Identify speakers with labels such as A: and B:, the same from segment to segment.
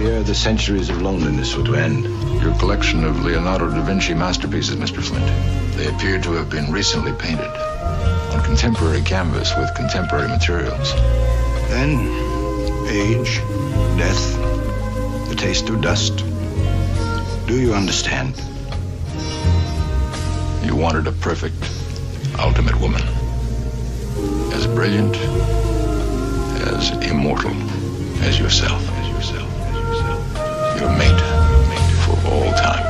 A: Here, the centuries of loneliness were to end.
B: Your collection of Leonardo da Vinci masterpieces, Mr. Flint.
A: They appeared to have been recently painted.
B: On contemporary canvas with contemporary materials.
A: Then, age, death, the taste of dust. Do you understand?
B: You wanted a perfect, ultimate woman. As brilliant, as immortal as yourself. Your mate for all time.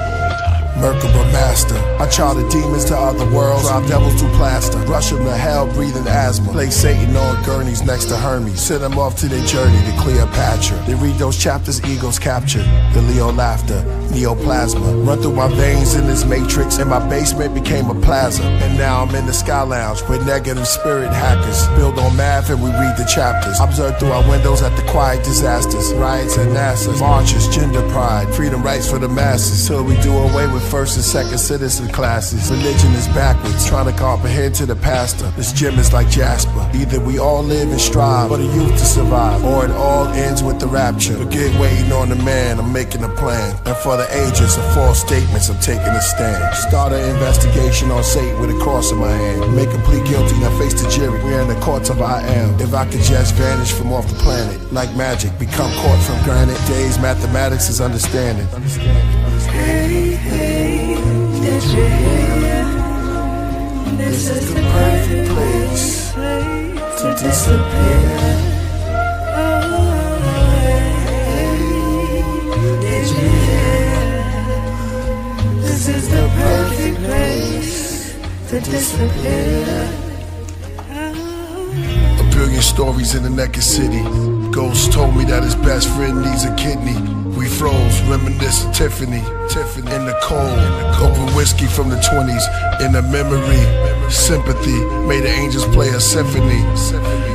C: Merkaba master, I charter demons to other worlds, drop devils to plaster, rush them to hell, breathing asthma, place Satan on gurneys next to Hermes, send them off to their journey to Cleopatra. They read those chapters, egos captured, the Leo laughter, neoplasma, run through my veins in this matrix, and my basement became a plaza. And now I'm in the Sky Lounge with negative spirit hackers, build on math and we read the chapters, observe through our windows at the quiet disasters, riots at NASA, marches, gender pride, freedom rights for the masses, till we do away with first and second citizen classes. Religion is backwards, trying to comprehend to the pastor. This gym is like Jasper. Either we all live and strive for the youth to survive, or it all ends with the rapture. Forget waiting on the man, I'm making a plan. And for the ages of false statements, I'm taking a stand. Start an investigation on Satan with a cross in my hand. Make him plead guilty, now face the jury. We're in the courts of I am. If I could just vanish from off the planet, like magic, become caught from granite. Days, mathematics is understanding.
D: Hey, hey, did you hear? This is the perfect place to disappear. Oh, hey, did you hear? This is the perfect place to disappear.
C: A billion stories in the naked city. Ghost told me that his best friend needs a kidney. We froze, reminiscing Tiffany in the cold. Open whiskey from the 20s, in the memory. Sympathy, made the angels play a symphony.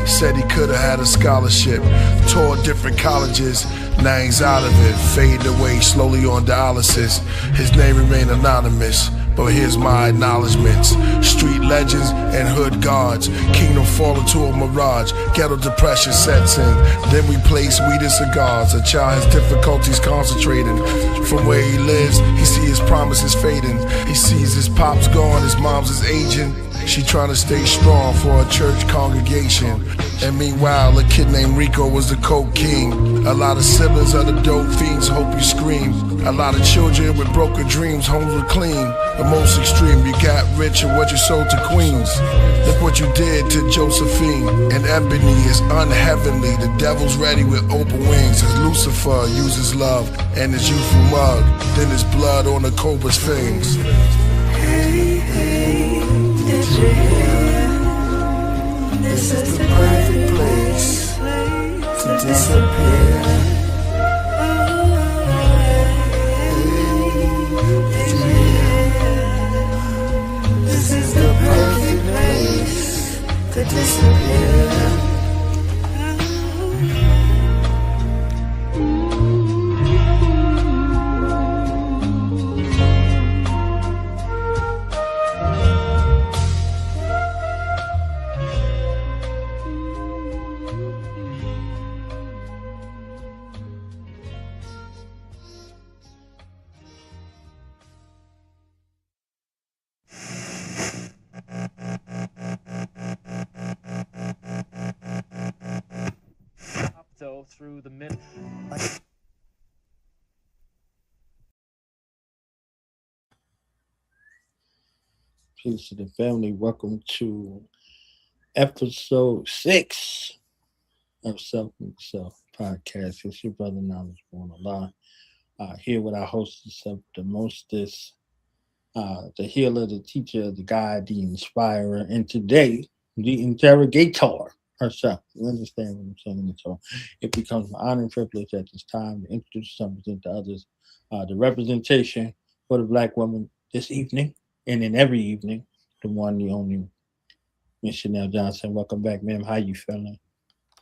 C: Said he could've had a scholarship, toured different colleges. Now he's out of it, fading away slowly on dialysis. His name remained anonymous, but here's my acknowledgements. Street legends and hood guards, kingdom fall into a mirage. Ghetto depression sets in, then we place weed and cigars. A child has difficulties concentrating. From where he lives, he sees his promises fading. He sees his pops gone, his mom's is aging. She trying to stay strong for a church congregation. And meanwhile, a kid named Rico was the coke king. A lot of siblings are the dope fiends, hope you scream. A lot of children with broken dreams, homes were clean. The most extreme, you got rich and what you sold to queens. Look what you did to Josephine. And Ebony is unheavenly, the devil's ready with open wings. As Lucifer uses love and his youthful mug, then his blood on the cobra's fangs.
D: Hey, hey, did you hear? This is the perfect place to disappear. Did you hear? This is the perfect place to disappear.
E: Through the mid.
F: Peace to the family. Welcome to episode 6 of Self Make Self podcast. It's your brother Knowledge Born Allah. Here with our hostess of the mostest, the healer, the teacher, the guide, the inspirer, and today the interrogator herself. You understand what I'm saying? So it becomes an honor and privilege at this time to introduce something to others. The representation for the Black woman this evening and in every evening, the one, the only, Miss Chanel Johnson. Welcome back, ma'am. How you feeling?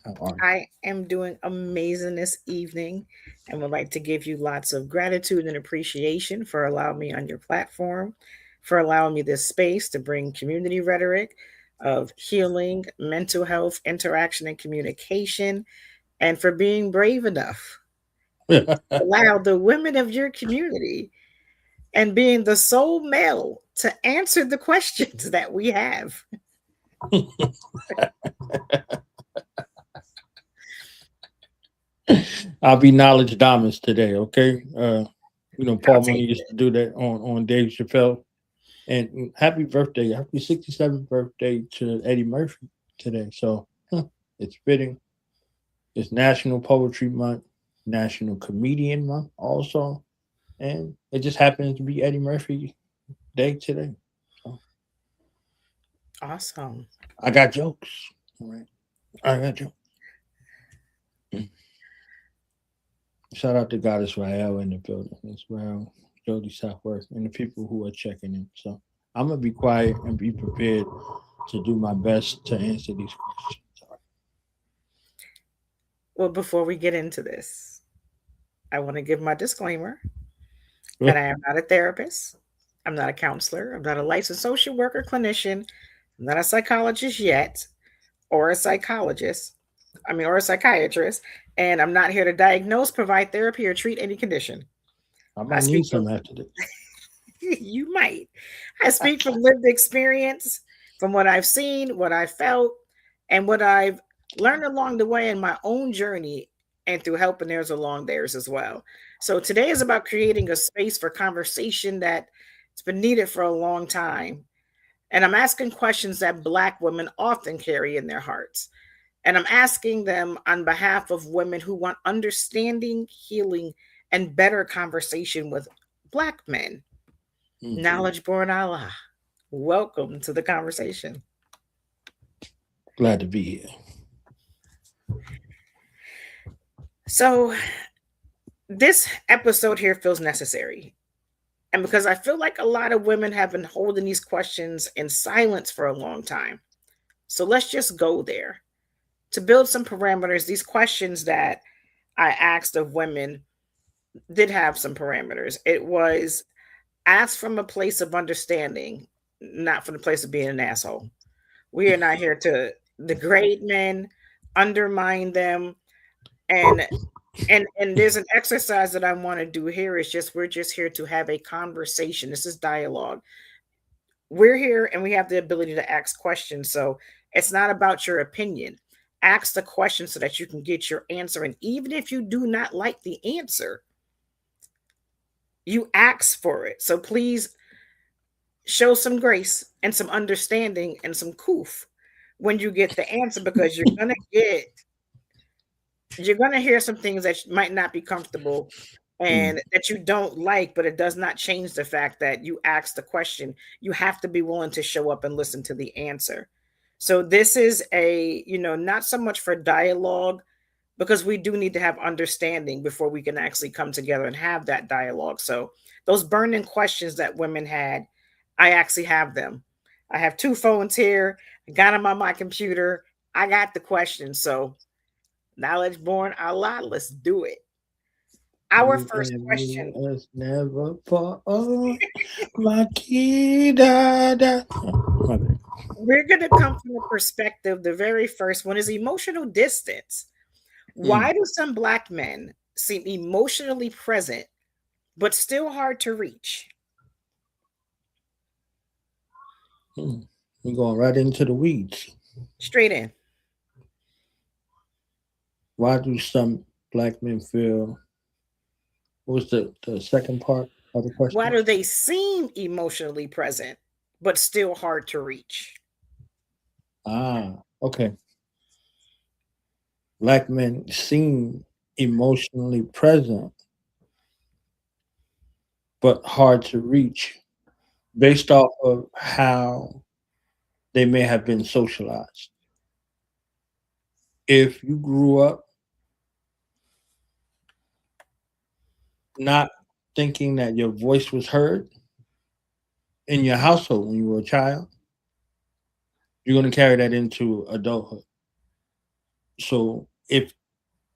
F: How are you?
G: I am doing amazing this evening and would like to give you lots of gratitude and appreciation for allowing me on your platform, for allowing me this space to bring community rhetoric of healing, mental health, interaction, and communication, and for being brave enough Allow the women of your community and being the sole male to answer the questions that we have.
F: I'll be knowledge diamonds today, okay?
G: I'll
F: Paul Mooney
G: take
F: used
G: it.
F: to do that on Dave Chappelle. And happy birthday, happy 67th birthday to Eddie Murphy today. So it's fitting. It's National Poetry Month, National Comedian Month also. And it just happens to be Eddie Murphy Day today. So
G: Awesome.
F: I got jokes. All right. I got jokes. Shout out to Goddess Rael in the building as well, Jody Southworth, and the people who are checking in. So I'm gonna be quiet and be prepared to do my best to answer these questions.
G: Well, before we get into this, I want to give my disclaimer that
F: All
G: I am not a therapist. I'm not a counselor. I'm not a licensed social worker clinician. I'm not a psychologist yet, or a psychologist. Or a psychiatrist. And I'm not here to diagnose, provide therapy, or treat any condition.
F: I
G: I
F: might need
G: speak from
F: some after this.
G: you might. I speak from lived experience, from what I've seen, what I felt, and what I've learned along the way in my own journey and through helping theirs along theirs as well. So today is about creating a space for conversation that's been needed for a long time. And I'm asking questions that Black women often carry in their hearts. And I'm asking them on behalf of women who want understanding, healing, and better conversation with Black men. Knowledge born Allah. Welcome to the conversation.
F: Glad to be here.
G: So, this episode here feels necessary. And because I feel like a lot of women have been holding these questions in silence for a long time. So, let's just go there. To build some parameters, these questions that I asked of women did have some parameters. It was asked from a place of understanding, not from the place of being an asshole. We are not here to degrade men, undermine them, and there's an exercise that I want to do here. Is just we're just here to have a conversation. This is dialogue. We're here and we have the ability to ask questions. So it's not about your opinion. Ask the question so that you can get your answer. And even if you do not like the answer, you ask for it. So please show some grace and some understanding and some coof when you get the answer, because you're gonna hear some things that might not be comfortable and that you don't like, but it does not change the fact that you asked the question. You have to be willing to show up and listen to the answer. So this is not so much for dialogue, because we do need to have understanding before we can actually come together and have that dialogue. So those burning questions that women had, I actually have them. I have 2 phones here. I got them on my computer. I got the questions. So knowledge born Allah, let's do it. Our first question.
F: Us never fall. My kid. Okay.
G: We're going to come from the perspective, the very first one is emotional distance. Why do some Black men seem emotionally present, but still hard to reach?
F: We're going right into the weeds.
G: Straight in.
F: Why do some Black men feel? What was the second part of the question?
G: Why do they seem emotionally present, but still hard to reach?
F: Okay. Black men seem emotionally present, but hard to reach based off of how they may have been socialized. If you grew up not thinking that your voice was heard in your household when you were a child, you're going to carry that into adulthood. So if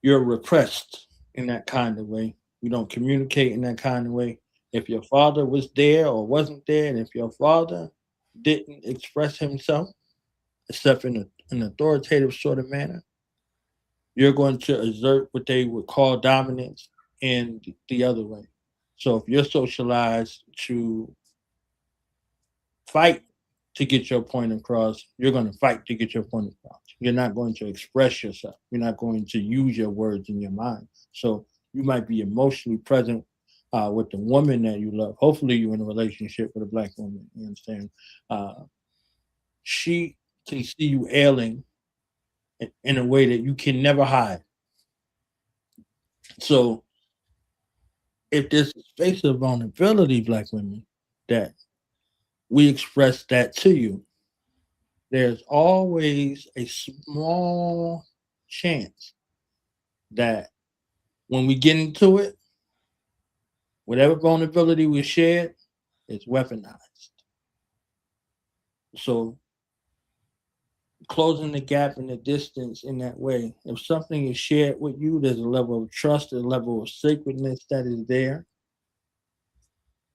F: you're repressed in that kind of way, you don't communicate in that kind of way. If your father was there or wasn't there, and if your father didn't express himself except in an authoritative sort of manner, you're going to exert what they would call dominance and the other way. So if you're socialized to fight to get your point across, you're going to fight to get your point across. You're not going to express yourself. You're not going to use your words in your mind. So you might be emotionally present with the woman that you love. Hopefully, you're in a relationship with a black woman. You understand? Uh, she can see you ailing in a way that you can never hide. So if there's a space of vulnerability, black women, that we express that to you, there's always a small chance that when we get into it, whatever vulnerability we shared is weaponized. So closing the gap in the distance in that way, if something is shared with you, there's a level of trust, a level of sacredness that is there,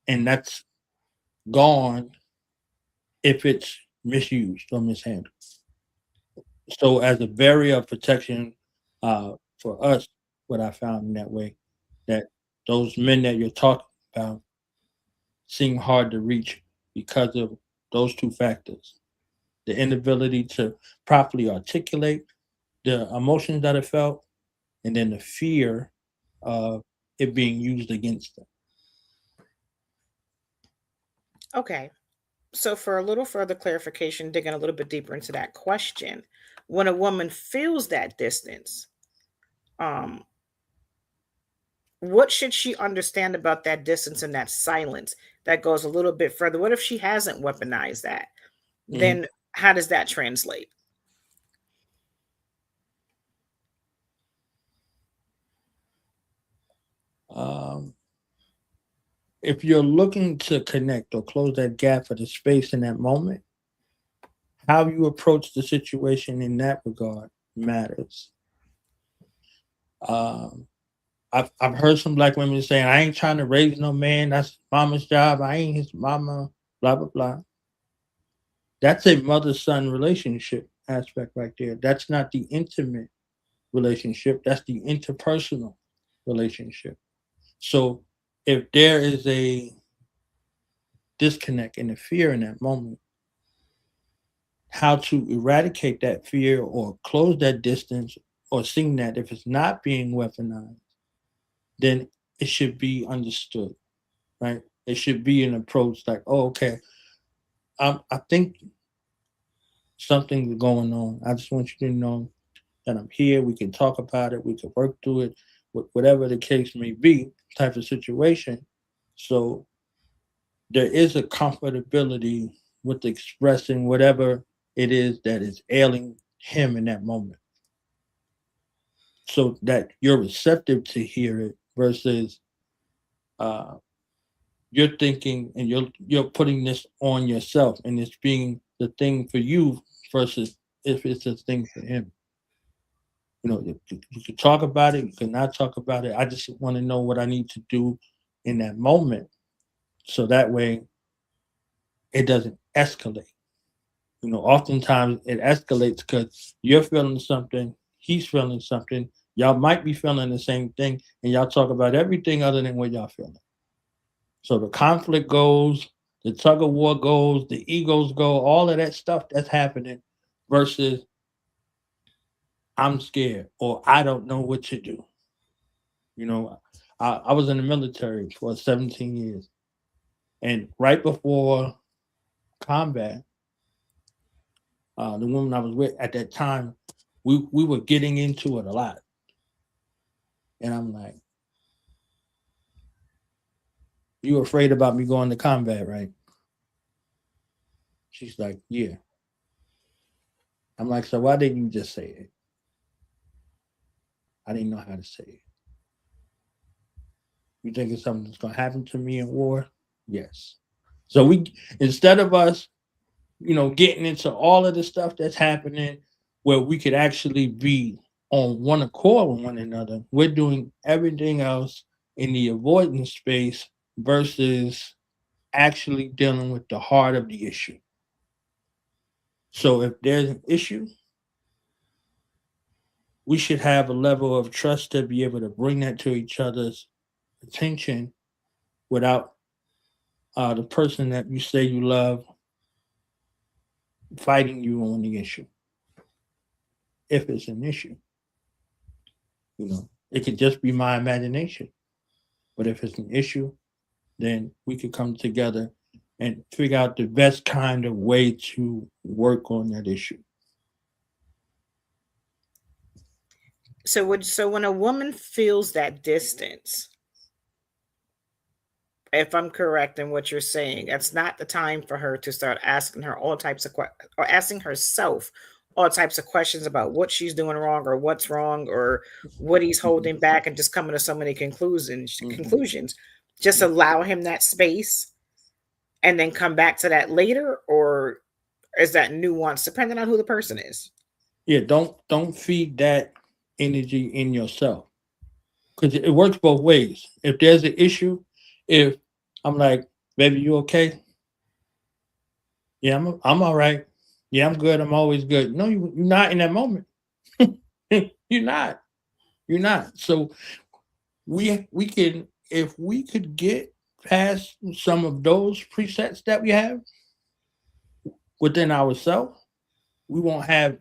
F: and that's gone if it's misused or mishandled. So as a barrier of protection for us, what I found in that way, that those men that you're talking about seem hard to reach because of those two factors: the inability to properly articulate the emotions that are felt, and then the fear of it being used against them.
G: Okay. So, for a little further clarification, digging a little bit deeper into that question, when a woman feels that distance, um, what should she understand about that distance and that silence that goes a little bit further? What if she hasn't weaponized that?
F: Mhm.
G: Then how does that translate?
F: Um, if you're looking to connect or close that gap for the space in that moment, how you approach the situation in that regard matters. Um, I've heard some black women saying, "I ain't trying to raise no man. That's mama's job. I ain't his mama." Blah blah blah. That's a mother son relationship aspect right there. That's not the intimate relationship. That's the interpersonal relationship. So if there is a disconnect and a fear in that moment, how to eradicate that fear or close that distance, or seeing that if it's not being weaponized, then it should be understood, right? It should be an approach like, oh, okay, I think something's going on. I just want you to know that I'm here. We can talk about it. We can work through it, whatever the case may be, type of situation. So there is a comfortability with expressing whatever it is that is ailing him in that moment, so that you're receptive to hear it versus uh, you're thinking and you're putting this on yourself and it's being the thing for you versus if it's a thing for him. You know, you can talk about it, you cannot talk about it. I just want to know what I need to do in that moment, so that way it doesn't escalate. You know, oftentimes it escalates because you're feeling something, he's feeling something, y'all might be feeling the same thing, and y'all talk about everything other than what y'all feeling. So the conflict goes, the tug of war goes, the egos go, all of that stuff that's happening versus I'm scared or I don't know what to do. You know, I was in the military for 17 years. And right before combat, the woman I was with at that time, we were getting into it a lot. And I'm like, you afraid about me going to combat, right? She's like, yeah. I'm like, so why didn't you just say it? I didn't know how to say it. You think it's something that's gonna happen to me in war? Yes. So we, instead of us, you know, getting into all of the stuff that's happening where we could actually be on one accord with one another, we're doing everything else in the avoidance space versus actually dealing with the heart of the issue. So if there's an issue, we should have a level of trust to be able to bring that to each other's attention without the person that you say you love fighting you on the issue. If it's an issue, it could just be my imagination. But if it's an issue, then we could come together and figure out the best kind of way to work on that issue.
G: So when a woman feels that distance, if I'm correct in what you're saying, that's not the time for her to start asking her all types of or asking herself all types of questions about what she's doing wrong or what's wrong or what he's holding back, and just coming to so many conclusions. Just allow him that space and then come back to that later, or is that nuance depending on who the person is?
F: Yeah, don't feed that energy in yourself, because it works both ways. If there's an issue, if I'm like, baby, you okay? Yeah, I'm all right. Yeah, I'm good. I'm always good. No, you're not in that moment. You're not. You're not. So we can, if we could get past some of those presets that we have within ourselves, we won't have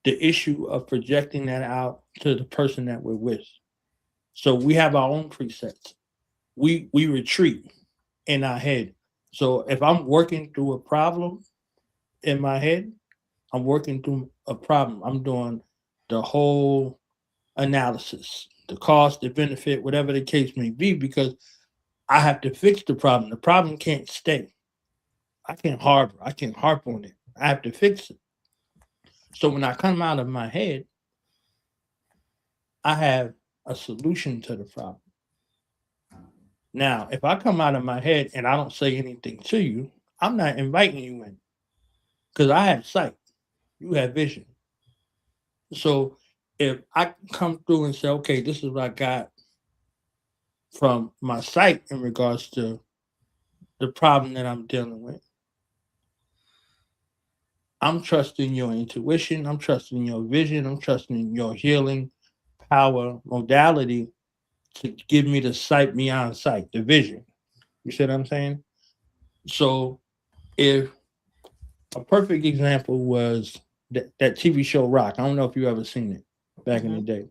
F: the issue of projecting that out to the person that we're with. So we have our own presets. We retreat in our head. So if I'm working through a problem in my head, I'm working through a problem. I'm doing the whole analysis, the cost, the benefit, whatever the case may be, because I have to fix the problem. The problem can't stay. I can't harp on it. I have to fix it. So when I come out of my head, I have a solution to the problem. Now, if I come out of my head and I don't say anything to you, I'm not inviting you in, because I have sight. You have vision. So if I come through and say, okay, this is what I got from my sight in regards to the problem that I'm dealing with, I'm trusting your intuition. I'm trusting your vision. I'm trusting your healing power modality to give me the sight beyond sight, the vision. You see what I'm saying? So if a perfect example was that TV show Rock. I don't know if you ever seen it back in the day.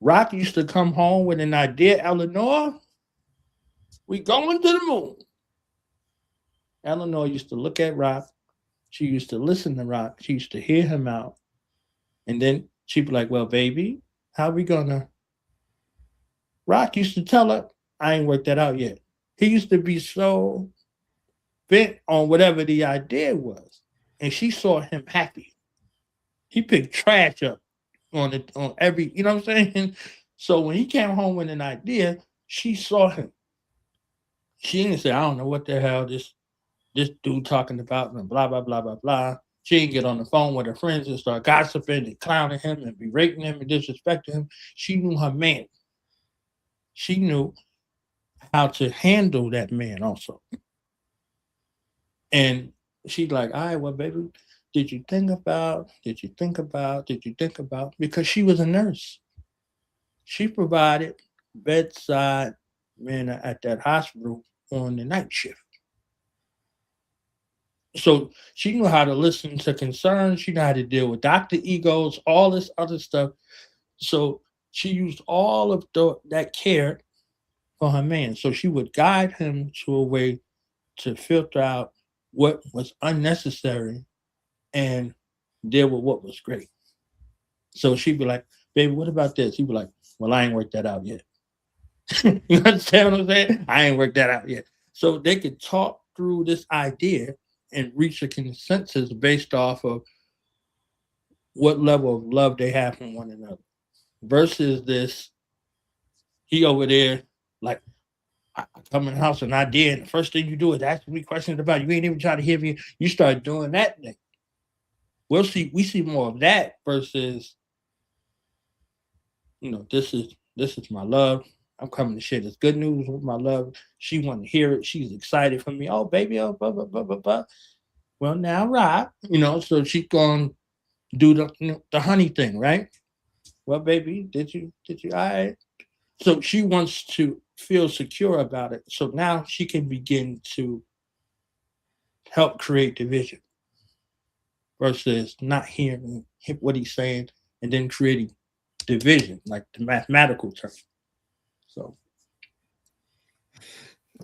F: Rock used to come home with an idea, Eleanor, we going to the moon. Eleanor used to look at Rock. She used to listen to Rock. She used to hear him out. And then she'd be like, well, baby, how we gonna? Rock used to tell her, I ain't worked that out yet. He used to be so bent on whatever the idea was. And she saw him happy. He picked trash up on every, you know what I'm saying? So when he came home with an idea, she saw him. She didn't say, I don't know what the hell this dude talking about, and blah, blah, blah, blah, blah. She didn't get on the phone with her friends and start gossiping and clowning him and berating him and disrespecting him. She knew her man. She knew how to handle that man also. And she's like, all right, well, baby, did you think about, because she was a nurse. She provided bedside manner at that hospital on the night shift. So she knew how to listen to concerns. She knew how to deal with doctor egos, all this other stuff. So she used all of that care for her man. So she would guide him to a way to filter out what was unnecessary and deal with what was great. So she'd be like, baby, what about this? He'd be like, well, I ain't worked that out yet. You understand what I'm saying? I ain't worked that out yet. So they could talk through this idea and reach a consensus based off of what level of love they have from one another. Versus this, he over there, like, I come in the house and I did. And the first thing you do is ask me questions about, you ain't even trying to hear me. You start doing that thing. We see more of that versus, this is my love. I'm coming to share this good news with my love. She want to hear it. She's excited for me. Oh, baby, oh, blah, blah, blah, blah, blah. Well, now, Rob, so she's going to do the honey thing, right? Well, baby, did you, all right? So she wants to feel secure about it. So now she can begin to help create division versus not hearing what he's saying and then creating division, like the mathematical term. So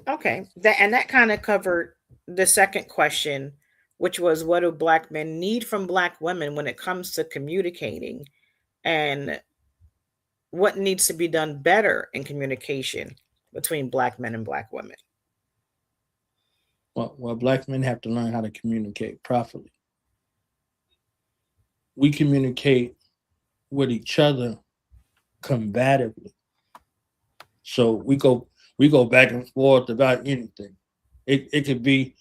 G: Okay. That kind of covered the second question, which was what do black men need from black women when it comes to communicating, and what needs to be done better in communication between black men and black women.
F: well, black men have to learn how to communicate properly. We communicate with each other combatively. So we go back and forth about anything. It could be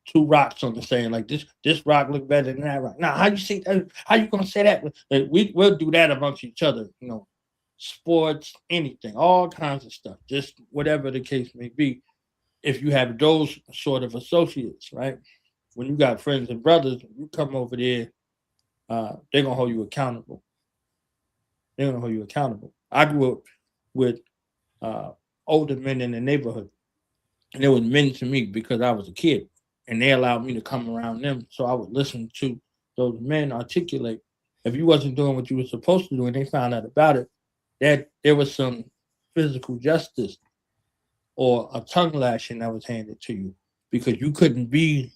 F: two rocks on the same, like this rock look better than that rock. Now, how you say that? How you gonna say that? We'll do that amongst each other, sports, anything, all kinds of stuff, just whatever the case may be. If you have those sort of associates, right? When you got friends and brothers, you come over there, they're gonna hold you accountable. They're gonna hold you accountable. I grew up with uh, older men in the neighborhood, and they were men to me because I was a kid, and they allowed me to come around them, so I would listen to those men articulate. If you wasn't doing what you were supposed to do, and they found out about it, that there was some physical justice or a tongue lashing that was handed to you because you couldn't be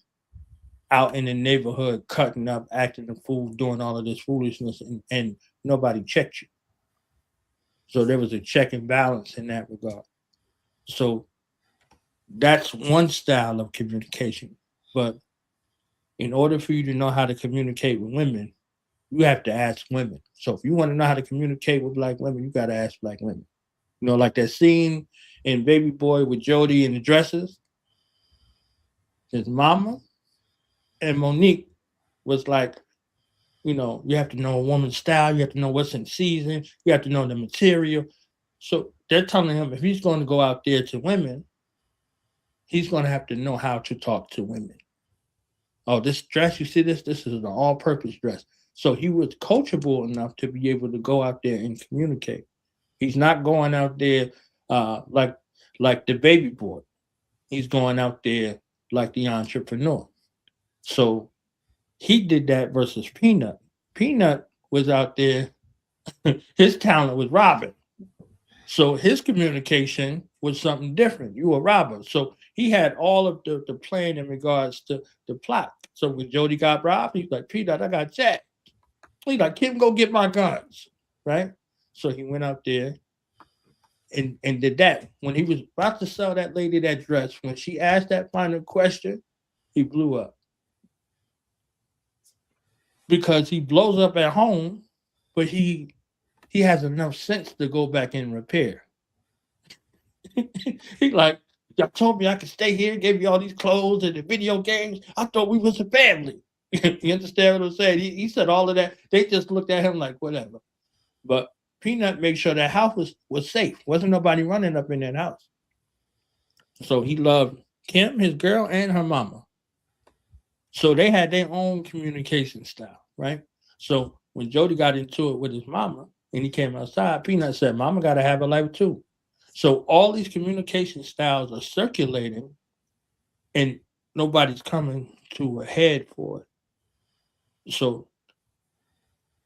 F: out in the neighborhood cutting up, acting a fool, doing all of this foolishness, and nobody checked you. So there was a check and balance in that regard. So that's one style of communication. But in order for you to know how to communicate with women, you have to ask women. So if you want to know how to communicate with black women, you got to ask black women. Like that scene in Baby Boy with Jody in the dresses. His mama and Monique was like, you have to know a woman's style. You have to know what's in season. You have to know the material. So they're telling him if he's going to go out there to women, he's going to have to know how to talk to women. Oh, this dress, you see this? This is an all-purpose dress. So he was coachable enough to be able to go out there and communicate. He's not going out there like the baby boy. He's going out there like the entrepreneur. So he did that versus Peanut. Peanut was out there. His talent was robbing. So his communication was something different. You were robber. So he had all of the plan in regards to the plot. So when Jody got robbed, he's like, Peanut, I got Jack. He's like, Kim, go get my guns. Right? So he went out there and did that. When he was about to sell that lady that dress, when she asked that final question, he blew up. Because he blows up at home, but he has enough sense to go back and repair. He like, y'all told me I could stay here, gave you all these clothes and the video games. I thought we was a family. You understand what I'm saying? He said all of that. They just looked at him like, whatever. But Peanut made sure that house was safe. Wasn't nobody running up in that house. So he loved Kim, his girl, and her mama. So they had their own communication style, right? So when Jody got into it with his mama and he came outside, Peanut said, Mama got to have a life too. So all these communication styles are circulating and nobody's coming to a head for it. So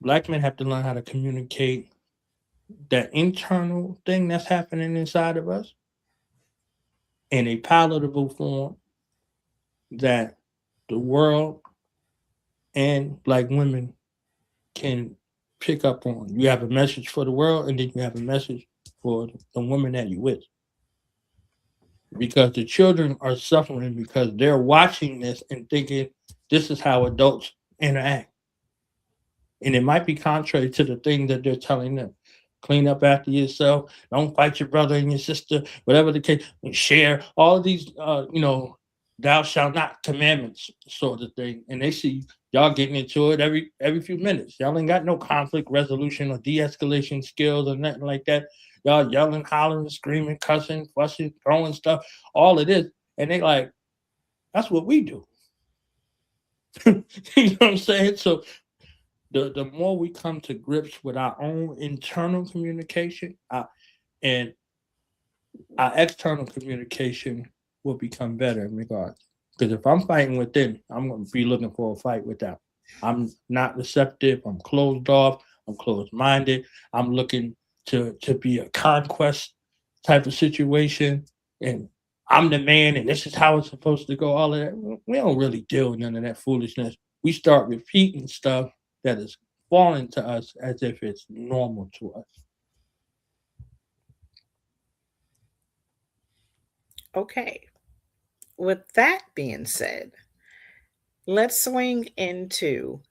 F: black men have to learn how to communicate that internal thing that's happening inside of us in a palatable form that the world and black women can pick up on. You have a message for the world, and then you have a message for the women that you with. Because the children are suffering because they're watching this and thinking this is how adults interact. And it might be contrary to the thing that they're telling them. Clean up after yourself. Don't fight your brother and your sister, whatever the case. And share all of these, thou shalt not commandments sort of thing. And they see y'all getting into it every few minutes. Y'all ain't got no conflict resolution or de-escalation skills or nothing like that. Y'all yelling, hollering, screaming, cussing, fussing, throwing stuff, all of this. And they like, that's what we do. You know what I'm saying? So the more we come to grips with our own internal communication and our external communication will become better in regards. Because if I'm fighting within, I'm going to be looking for a fight without. I'm not receptive. I'm closed off. I'm closed minded. I'm looking to be a conquest type of situation, and I'm the man, and this is how it's supposed to go. All of that. We don't really deal with none of that foolishness. We start repeating stuff that is foreign to us as if it's normal to us.
G: Okay. With that being said, let's swing into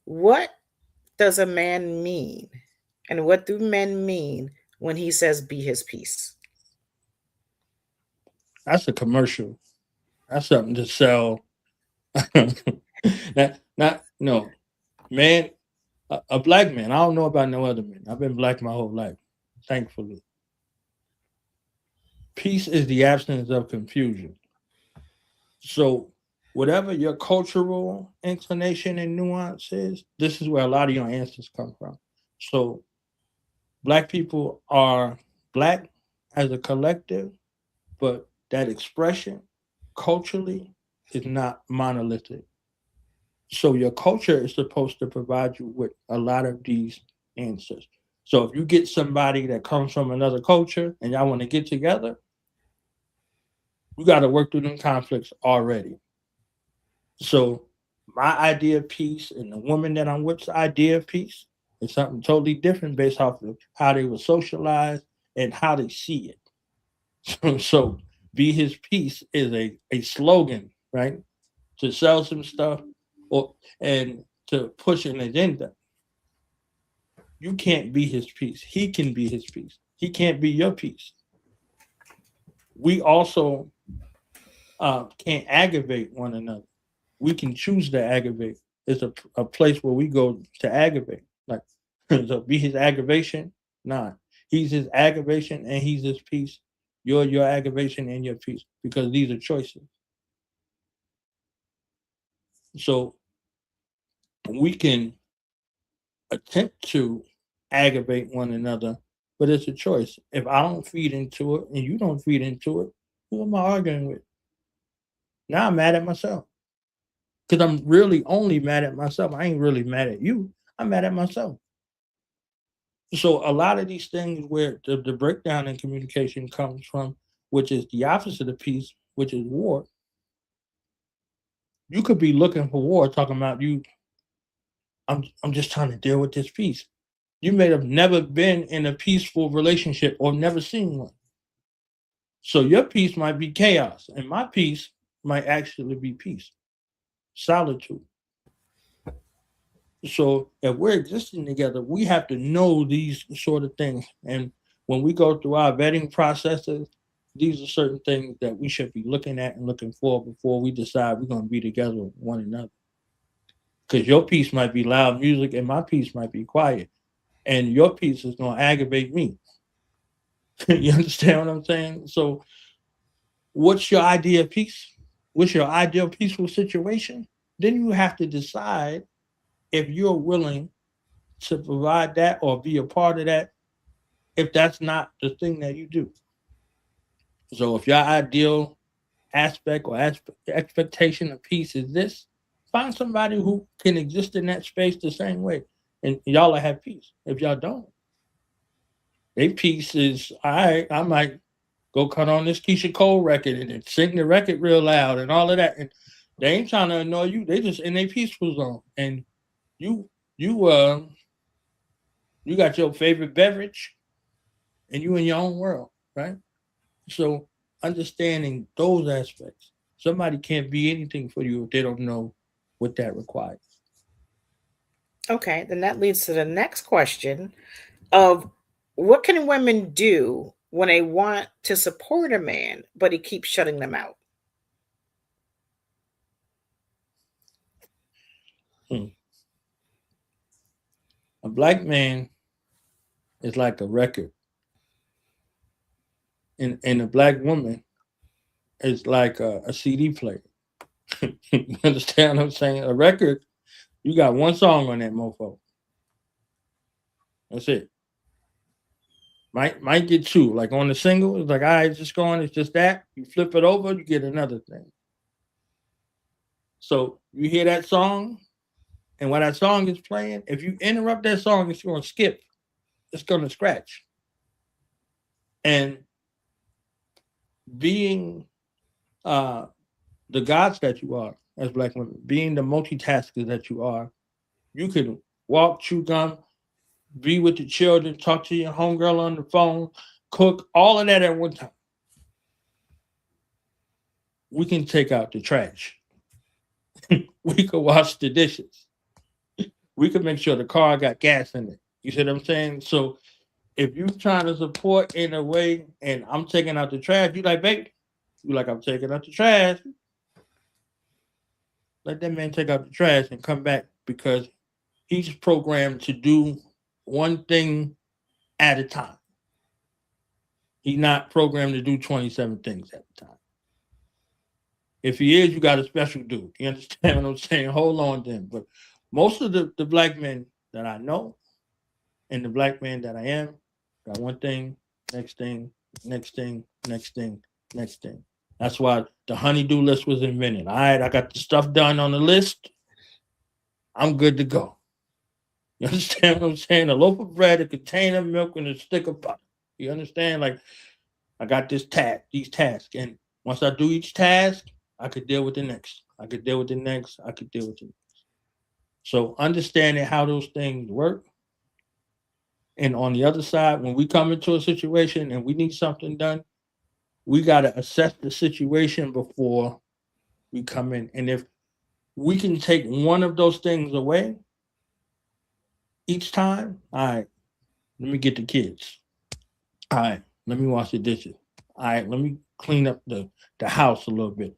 G: what does a man mean? And what do men mean when he says be his peace?
F: That's a commercial. That's something to sell. Not no man. A black man. I don't know about no other man. I've been black my whole life, thankfully. Peace is the absence of confusion. So, whatever your cultural inclination and nuance is, this is where a lot of your answers come from. So, black people are black as a collective, but that expression culturally is not monolithic. So your culture is supposed to provide you with a lot of these answers. So if you get somebody that comes from another culture and y'all want to get together, you got to work through them conflicts already. So my idea of peace and the woman that I'm with's idea of peace is something totally different based off of how they were socialized and how they see it. So be his peace is a slogan, right? To sell some stuff or and to push an agenda. You can't be his peace. He can be his peace. He can't be your peace. We also can't aggravate one another. We can choose to aggravate. It's a place where we go to aggravate. Like, so be his aggravation? Nah. He's his aggravation and he's his peace. You're your aggravation and your peace because these are choices. So we can attempt to aggravate one another, but it's a choice. If I don't feed into it and you don't feed into it, who am I arguing with? Now I'm mad at myself because I'm really only mad at myself. I ain't really mad at you. I'm mad at myself. So a lot of these things where the breakdown in communication comes from, which is the opposite of peace, which is war. You could be looking for war, talking about you. I'm just trying to deal with this peace. You may have never been in a peaceful relationship or never seen one. So your peace might be chaos, and my peace might actually be peace, solitude. So if we're existing together, we have to know these sort of things. And when we go through our vetting processes, these are certain things that we should be looking at and looking for before we decide we're going to be together with one another. Because your piece might be loud music and my piece might be quiet. And your piece is going to aggravate me. You understand what I'm saying? So, what's your idea of peace? What's your ideal peaceful situation? Then you have to decide if you're willing to provide that or be a part of that, if that's not the thing that you do. So, if your ideal aspect or expectation of peace is this, find somebody who can exist in that space the same way. And y'all will have peace. If y'all don't, their peace is all right. I might go cut on this Keisha Cole record and then sing the record real loud and all of that. And they ain't trying to annoy you. They just in their peaceful zone. And you you uh you got your favorite beverage and you in your own world, right? So understanding those aspects. Somebody can't be anything for you if they don't know what that requires.
G: Okay, then that leads to the next question of what can women do when they want to support a man, but he keeps shutting them out?
F: Hmm. A black man is like a record, and a black woman is like a CD player. You understand what I'm saying? A record, you got one song on that mofo. That's it. Might get two. Like on the single, it's like, all right, it's just going, it's just that. You flip it over, you get another thing. So you hear that song, and while that song is playing, if you interrupt that song, it's going to skip. It's going to scratch. And being the gods that you are as Black women, being the multitaskers that you are, you can walk, chew gum, be with the children, talk to your homegirl on the phone, cook, all of that at one time. We can take out the trash. We could wash the dishes. We could make sure the car got gas in it. You see what I'm saying? So if you're trying to support in a way and I'm taking out the trash, you like, baby, you like, I'm taking out the trash. Let that man take out the trash and come back, because he's programmed to do one thing at a time. He's not programmed to do 27 things at a time. If he is, you got a special dude. You understand what I'm saying? Hold on then. But most of the Black men that I know and the Black man that I am got one thing, next thing, next thing, next thing, next thing. That's why the honeydew list was invented. All right, I got the stuff done on the list. I'm good to go. You understand what I'm saying? A loaf of bread, a container of milk, and a stick of butter. You understand? Like, I got these tasks. And once I do each task, I could deal with the next. I could deal with the next. I could deal with the next. So understanding how those things work. And on the other side, when we come into a situation and we need something done, we got to assess the situation before we come in. And if we can take one of those things away each time, all right, let me get the kids. All right, let me wash the dishes. All right, let me clean up the house a little bit.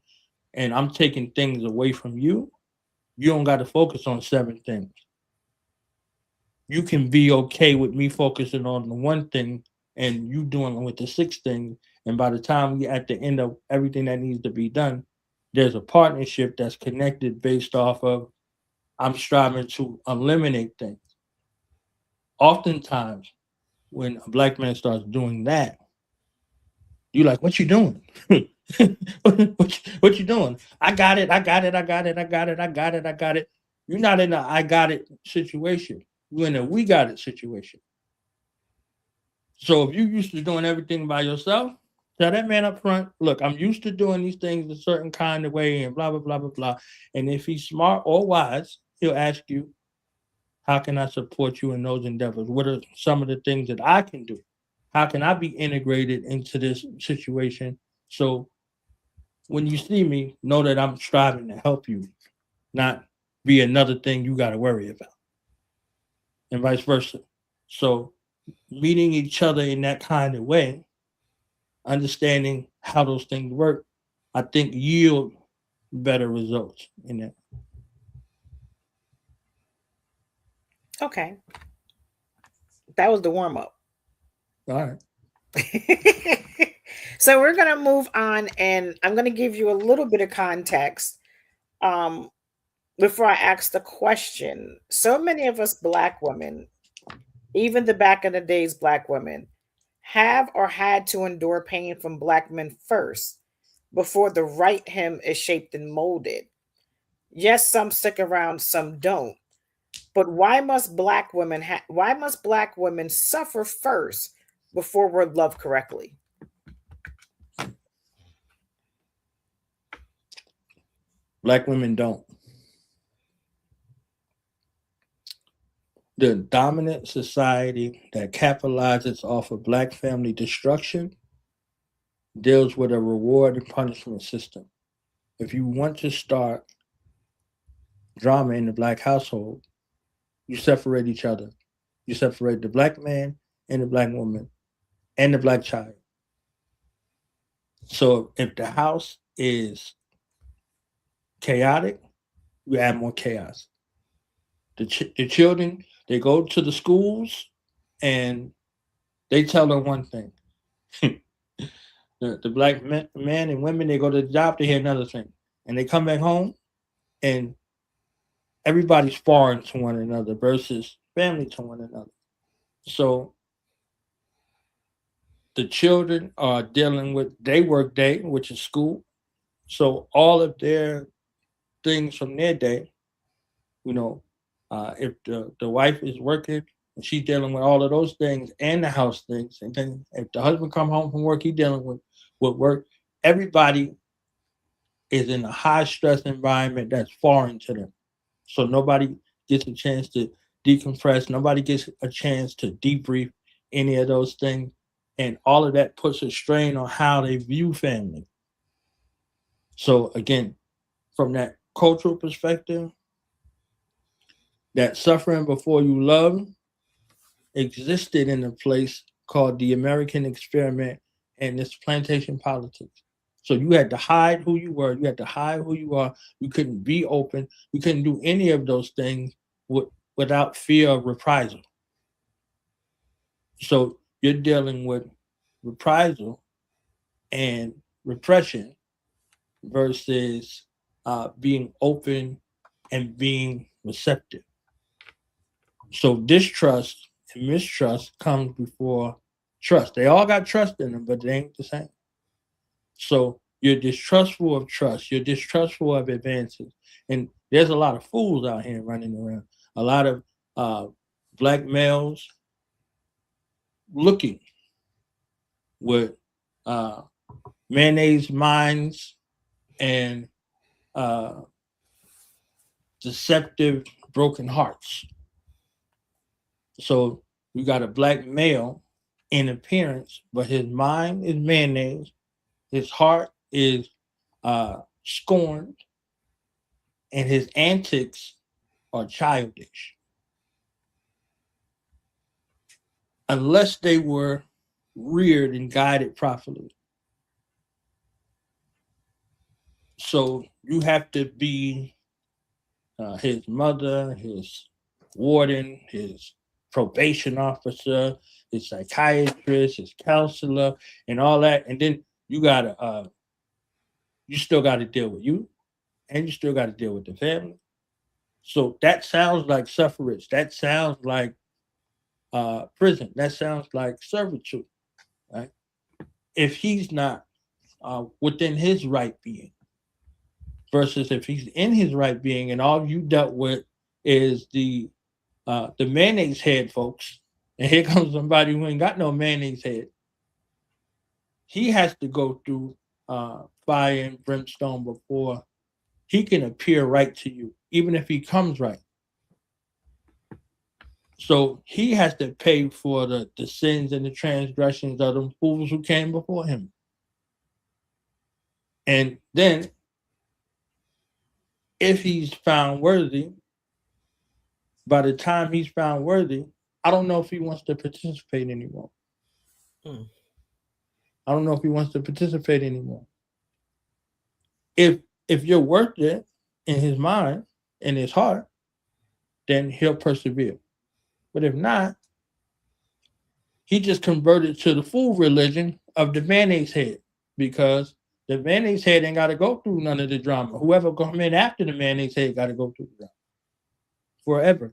F: And I'm taking things away from you. You don't got to focus on 7 things. You can be okay with me focusing on the one thing and you doing with the 6 things. And by the time we at the end of everything that needs to be done, there's a partnership that's connected based off of I'm striving to eliminate things. Oftentimes, when a Black man starts doing that, you like, what you doing? what you doing? I got it. You're not in a I got it situation. You're in a we got it situation. So if you used to doing everything by yourself, tell that man up front, look, I'm used to doing these things a certain kind of way and blah, blah, blah, blah, blah. And if he's smart or wise, he'll ask you, how can I support you in those endeavors? What are some of the things that I can do? How can I be integrated into this situation? So when you see me, know that I'm striving to help you, not be another thing you got to worry about, and vice versa. So meeting each other in that kind of way, understanding how those things work, I think yield better results in that.
G: Okay. That was the warm up.
F: All right.
G: So we're going to move on, and I'm going to give you a little bit of context before I ask the question. So many of us Black women, even the back in the days Black women, have or had to endure pain from Black men first before the right him is shaped and molded. Yes, some stick around, some don't. But why must Black women suffer first before we're loved correctly?
F: Black women don't. The dominant society that capitalizes off of Black family destruction deals with a reward and punishment system. If you want to start drama in the Black household, you separate each other. You separate the Black man and the Black woman and the Black child. So if the house is chaotic, you add more chaos. The children, they go to the schools and they tell them one thing. the Black men and women, they go to the job, they hear another thing. And they come back home and everybody's foreign to one another versus family to one another. So the children are dealing with their work day, which is school. So all of their things from their day, you know, if the wife is working and she's dealing with all of those things and the house things, and then if the husband come home from work, he dealing with work. Everybody is in a high stress environment that's foreign to them. So nobody gets a chance to decompress. Nobody gets a chance to debrief any of those things. And all of that puts a strain on how they view family. So again, from that cultural perspective, that suffering before you love existed in a place called the American experiment and this plantation politics. So you had to hide who you were, you had to hide who you are, you couldn't be open, you couldn't do any of those things without fear of reprisal. So you're dealing with reprisal and repression versus being open and being receptive. So distrust and mistrust comes before trust. They all got trust in them, but they ain't the same. So you're distrustful of trust. You're distrustful of advances. And there's a lot of fools out here running around. A lot of black males looking with mayonnaise minds and deceptive broken hearts. So you got a black male in appearance, but his mind is mayonnaise, his heart is scorned, and his antics are childish. Unless they were reared and guided properly. So you have to be his mother, his warden, his probation officer, his psychiatrist, his counselor, and all that. And then you still gotta deal with you, and you still gotta deal with the family. So that sounds like suffrage. That sounds like prison. That sounds like servitude, right? If he's not within his right being, versus if he's in his right being, and all you dealt with is the mayonnaise head, folks. And here comes somebody who ain't got no mayonnaise head. He has to go through fire and brimstone before he can appear right to you, even if he comes right. So he has to pay for the sins and the transgressions of them fools who came before him. And then, if he's found worthy, by the time he's found worthy, I don't know if he wants to participate anymore. I don't know if he wants to participate anymore. If you're worth it in his mind, in his heart, then he'll persevere. But if not, he just converted to the fool religion of the mayonnaise head, because the mayonnaise head ain't got to go through none of the drama. Whoever come in after the mayonnaise head got to go through the drama forever.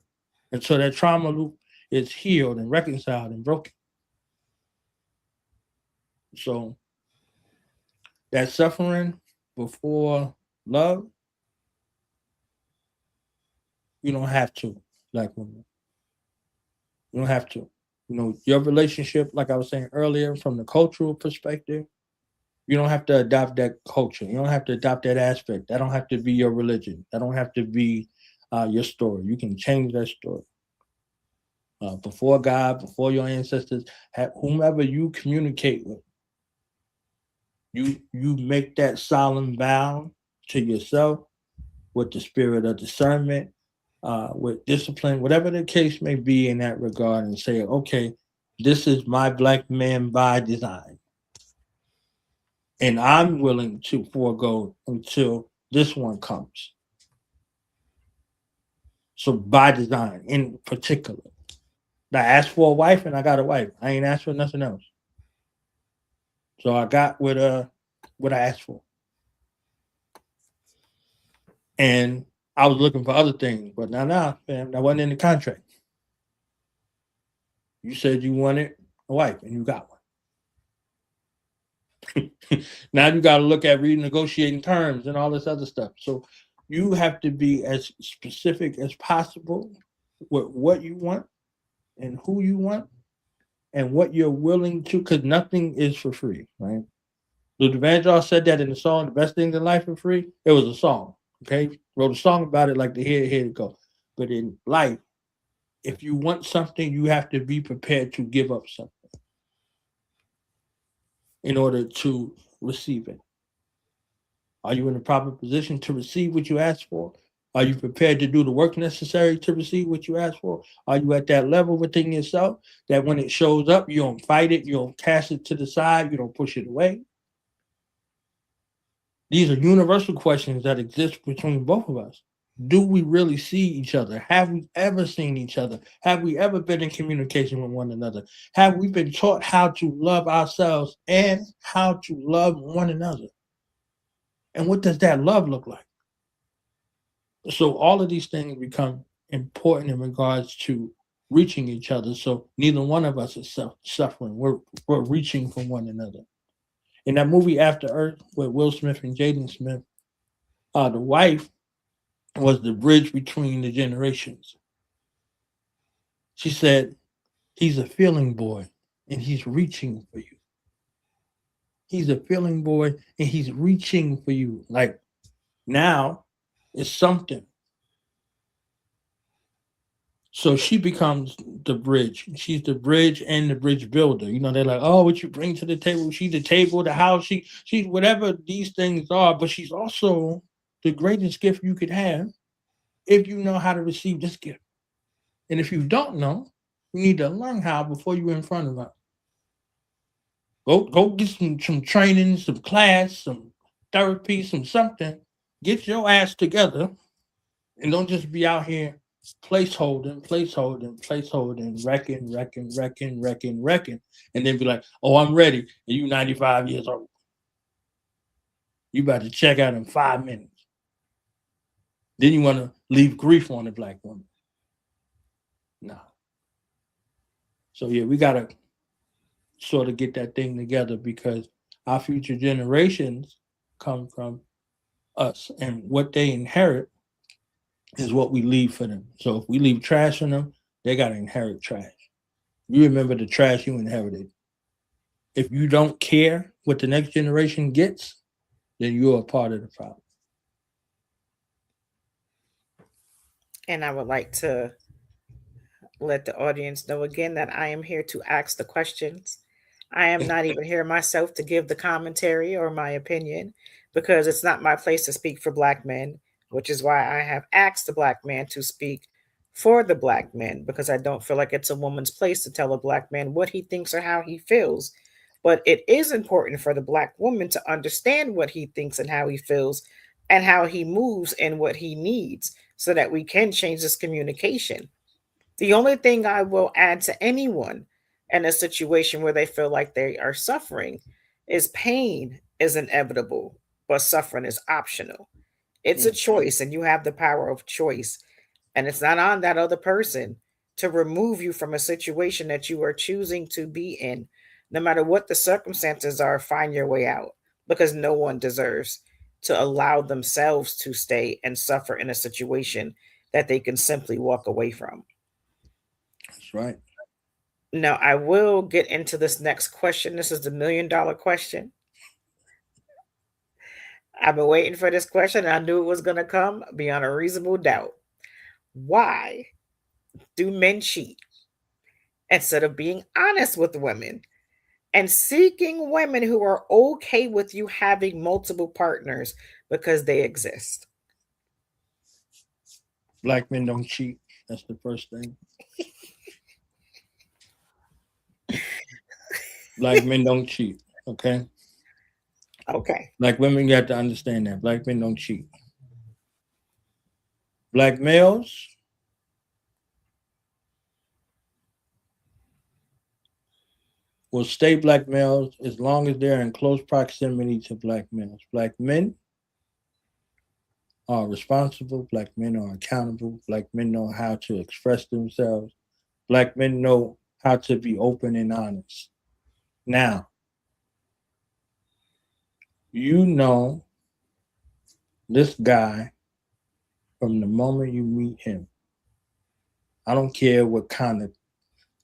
F: And so that trauma loop is healed and reconciled and broken. So that suffering before love, you don't have to, black women. You don't have to. Your relationship, like I was saying earlier, from the cultural perspective, you don't have to adopt that culture. You don't have to adopt that aspect. That don't have to be your religion. That don't have to be your story. You can change that story. Before God, before your ancestors, whomever you communicate with, you make that solemn vow to yourself with the spirit of discernment, with discipline, whatever the case may be in that regard, and say, okay, this is my black man by design. And I'm willing to forego until this one comes. So by design, in particular. I asked for a wife and I got a wife. I ain't asked for nothing else. So I got what I asked for. And I was looking for other things, but now, fam, that wasn't in the contract. You said you wanted a wife and you got one. Now you got to look at renegotiating terms and all this other stuff. So you have to be as specific as possible with what you want and who you want and what you're willing to, because nothing is for free, right? Luther Vandross said that in the song, "The Best Things in Life Are Free." It was a song, okay? Wrote a song about it like the here to go. But in life, if you want something, you have to be prepared to give up something in order to receive it. Are you in the proper position to receive what you ask for? Are you prepared to do the work necessary to receive what you ask for? Are you at that level within yourself that when it shows up, you don't fight it, you don't cast it to the side, you don't push it away? These are universal questions that exist between both of us. Do we really see each other? Have we ever seen each other? Have we ever been in communication with one another? Have we been taught how to love ourselves and how to love one another? And what does that love look like? So all of these things become important in regards to reaching each other. So neither one of us is suffering. We're reaching for one another. In that movie After Earth with Will Smith and Jaden Smith, the wife was the bridge between the generations. She said, "He's a feeling boy and he's reaching for you. He's a feeling boy and he's reaching for you." Like now it's something. So she becomes the bridge. She's the bridge and the bridge builder. You know, they're like, "Oh, what you bring to the table?" She's the table, the house. She's whatever these things are, but she's also the greatest gift you could have if you know how to receive this gift. And if you don't know, you need to learn how before you're in front of her. Go get some training, some class, some therapy, some something. Get your ass together and don't just be out here placeholding, wrecking, and then be like, "Oh, I'm ready," and you 95 years old. You about to check out in 5 minutes. Then you want to leave grief on the black woman. No. So yeah, we gotta sort of get that thing together because our future generations come from us, and what they inherit is what we leave for them. So if we leave trash for them, they got to inherit trash. You remember the trash you inherited. If you don't care what the next generation gets, then you're a part of the problem.
G: And I would like to let the audience know again that I am here to ask the questions. I am not even here myself to give the commentary or my opinion because it's not my place to speak for Black men, which is why I have asked the Black man to speak for the Black men because I don't feel like it's a woman's place to tell a Black man what he thinks or how he feels. But it is important for the Black woman to understand what he thinks and how he feels and how he moves and what he needs so that we can change this communication. The only thing I will add to anyone in a situation where they feel like they are suffering is pain is inevitable, but suffering is optional. It's a choice, and you have the power of choice. And it's not on that other person to remove you from a situation that you are choosing to be in. No matter what the circumstances are, find your way out because no one deserves to allow themselves to stay and suffer in a situation that they can simply walk away from.
F: That's right.
G: Now, I will get into this next question. This is the $1,000,000 question. I've been waiting for this question. I knew it was going to come beyond a reasonable doubt. Why do men cheat instead of being honest with women and seeking women who are okay with you having multiple partners because they exist?
F: Black men don't cheat. That's the first thing. Black men don't cheat. Okay.
G: Okay.
F: Black women, you have to understand that. Black men don't cheat. Black males will stay black males as long as they're in close proximity to black males. Black men are responsible. Black men are accountable. Black men know how to express themselves. Black men know how to be open and honest. Now, You know this guy from the moment you meet him. I don't care what kind of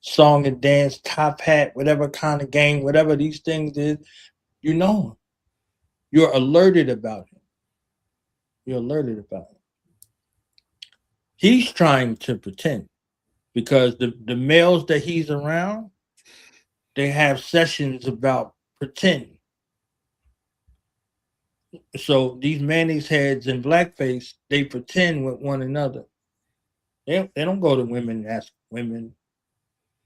F: song and dance, top hat, whatever kind of game, whatever these things is, you know him. You're alerted about him. You're alerted about him. He's trying to pretend because the males that he's around, they have sessions about pretending. So these mayonnaise heads in blackface, they pretend with one another. They don't go to women and ask women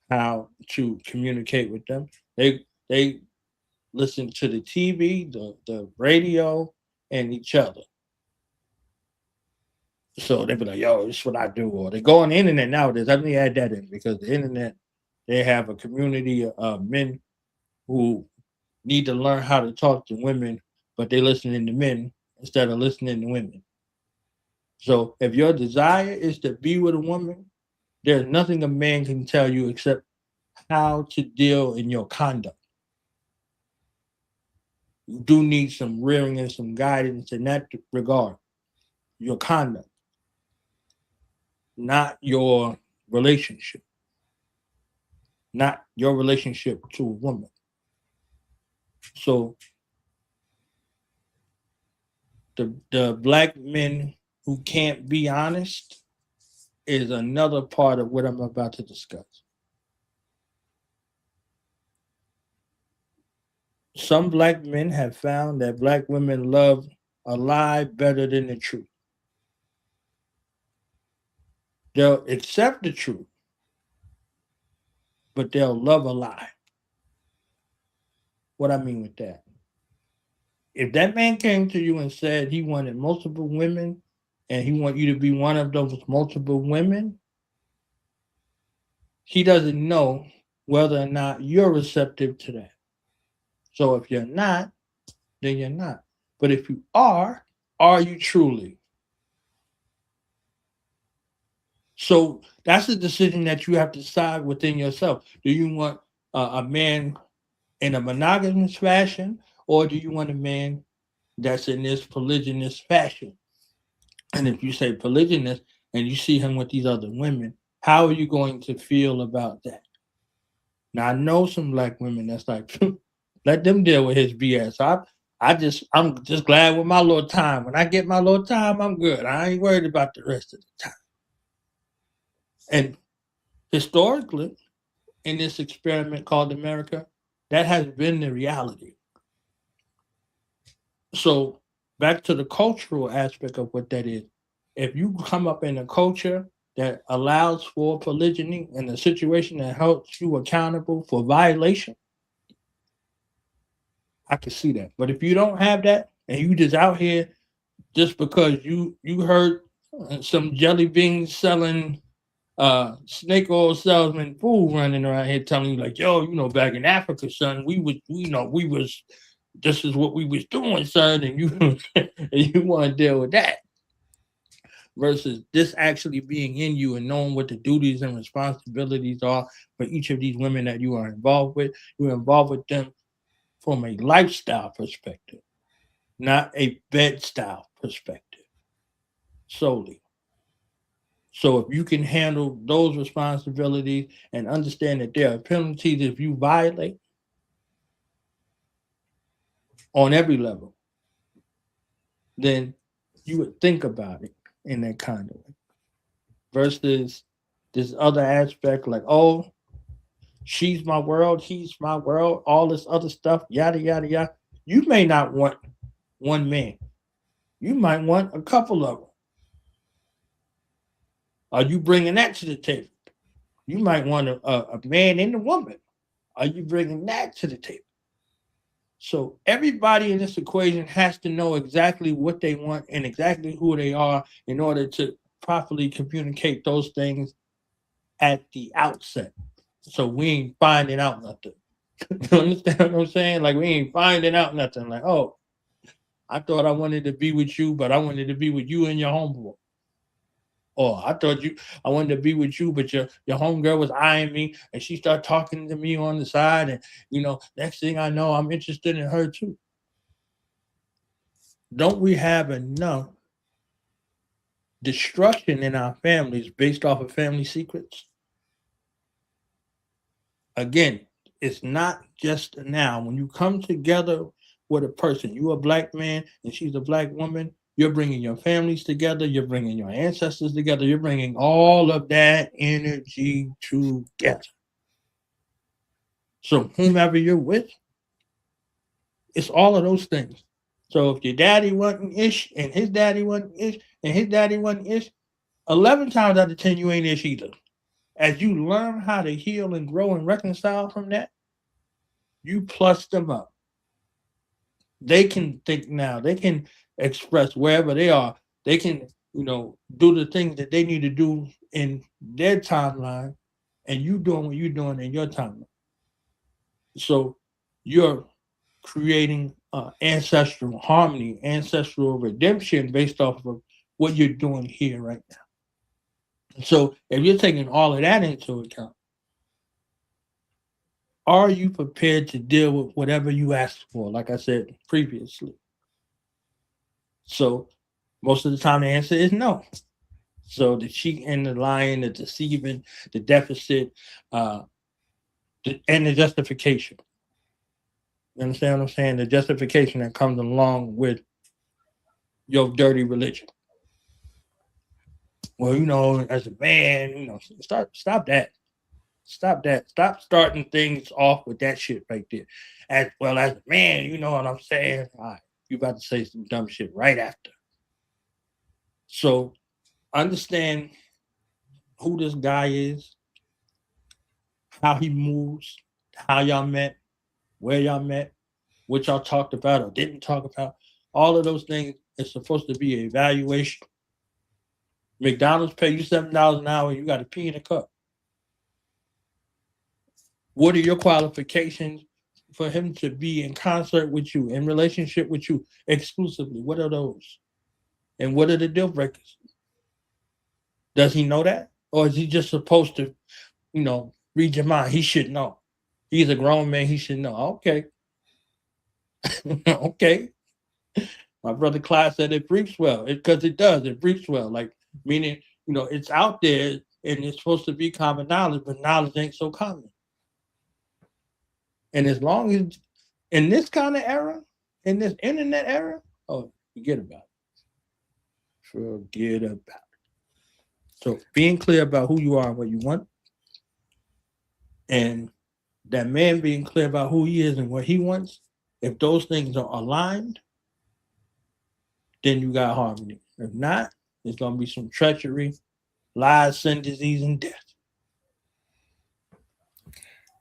F: how to communicate with them. They listen to the TV, the radio, and each other. So they be like, yo, this is what I do. Or they go on the internet nowadays. Let me add that in because the internet, they have a community of men who need to learn how to talk to women, but they listening to men instead of listening to women. So if your desire is to be with a woman, there's nothing a man can tell you except how to deal in your conduct. You do need some rearing and some guidance in that regard. Your conduct, not your relationship, not your relationship to a woman. So the black men who can't be honest is another part of what I'm about to discuss. Some black men have found that black women love a lie better than the truth. They'll accept the truth, but they'll love a lie. What I mean with that? If that man came to you and said he wanted multiple women and he want you to be one of those multiple women, he doesn't know whether or not you're receptive to that. So if you're not, then you're not. But if you are you truly? So that's a decision that you have to decide within yourself. Do you want a man in a monogamous fashion, or do you want a man that's in this polygynous fashion? And if you say polygynous and you see him with these other women, how are you going to feel about that? Now I know some black women that's like, let them deal with his BS. I'm just glad with my little time. When I get my little time, I'm good. I ain't worried about the rest of the time. And historically, in this experiment called America, that has been the reality. So back to the cultural aspect of what that is. If you come up in a culture that allows for polygyny and a situation that helps you accountable for violation, I can see that. But if you don't have that and you just out here just because you heard some jelly beans selling snake oil salesman fool running around here telling you like, yo, back in Africa, son, we was this is what we was doing, son, and you and you want to deal with that. Versus this actually being in you and knowing what the duties and responsibilities are for each of these women that you are involved with. You're involved with them from a lifestyle perspective, not a bed style perspective solely. So if you can handle those responsibilities and understand that there are penalties if you violate on every level, then you would think about it in that kind of way. Versus this other aspect, like, oh, she's my world, he's my world, all this other stuff, yada, yada, yada. You may not want one man. You might want a couple of them. Are you bringing that to the table? You might want a man and a woman. Are you bringing that to the table? So everybody in this equation has to know exactly what they want and exactly who they are in order to properly communicate those things at the outset. So we ain't finding out nothing. You understand what I'm saying? Like we ain't finding out nothing. Like, oh, I thought I wanted to be with you, but I wanted to be with you and your homeboy. Or I wanted to be with you, but your homegirl was eyeing me and she started talking to me on the side. And, next thing I know, I'm interested in her too. don't we have enough destruction in our families based off of family secrets? Again, it's not just now. When you come together with a person, you a black man and she's a black woman, you're bringing your families together, you're bringing your ancestors together, you're bringing all of that energy together. So whomever you're with, it's all of those things. So if your daddy wasn't ish and his daddy wasn't ish and his daddy wasn't ish, 11 times out of 10 you ain't ish either. As you learn how to heal and grow and reconcile from that, you plus them up. They can think now. They can express wherever they are. They can, do the things that they need to do in their timeline, and you doing what you're doing in your timeline. So you're creating ancestral harmony, ancestral redemption based off of what you're doing here right now. So if you're taking all of that into account, are you prepared to deal with whatever you asked for? Like I said previously. So most of the time the answer is no. So the cheat and the lying, the deceiving, the deficit, and the justification. You understand what I'm saying? The justification that comes along with your dirty religion. Well, as a man, stop that. Stop that. Stop starting things off with that shit right there. As well as a man, you know what I'm saying? All right, you about to say some dumb shit right after. So understand who this guy is, how he moves, how y'all met, where y'all met, what y'all talked about or didn't talk about. All of those things is supposed to be an evaluation. McDonald's pay you $7 an hour, you got to pee in a cup. What are your qualifications for him to be in concert with you, in relationship with you exclusively? What are those? And what are the deal breakers? Does he know that? Or is he just supposed to, read your mind? He should know. He's a grown man. He should know. Okay. Okay. My brother Clyde said it briefs well. Because it does. It briefs well. Like, meaning, it's out there and it's supposed to be common knowledge, but knowledge ain't so common. And as long as in this kind of era, in this internet era, forget about it. Forget about it. So being clear about who you are and what you want, and that man being clear about who he is and what he wants, if those things are aligned, then you got harmony. If not, there's going to be some treachery, lies, sin, disease, and death.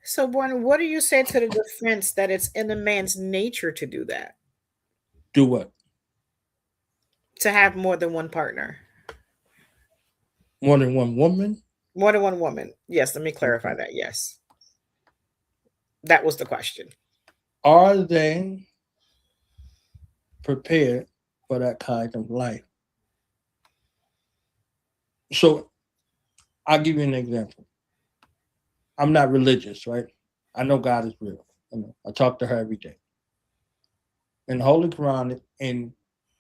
G: So, Born, what do you say to the defense that it's in a man's nature to do that?
F: Do what?
G: To have more than one partner.
F: More than one woman?
G: More than one woman. Yes, let me clarify that. Yes. That was the question.
F: Are they prepared for that kind of life? So I'll give you an example. I'm not religious, right? I know God is real. I talk to her every day. In the Holy Quran, in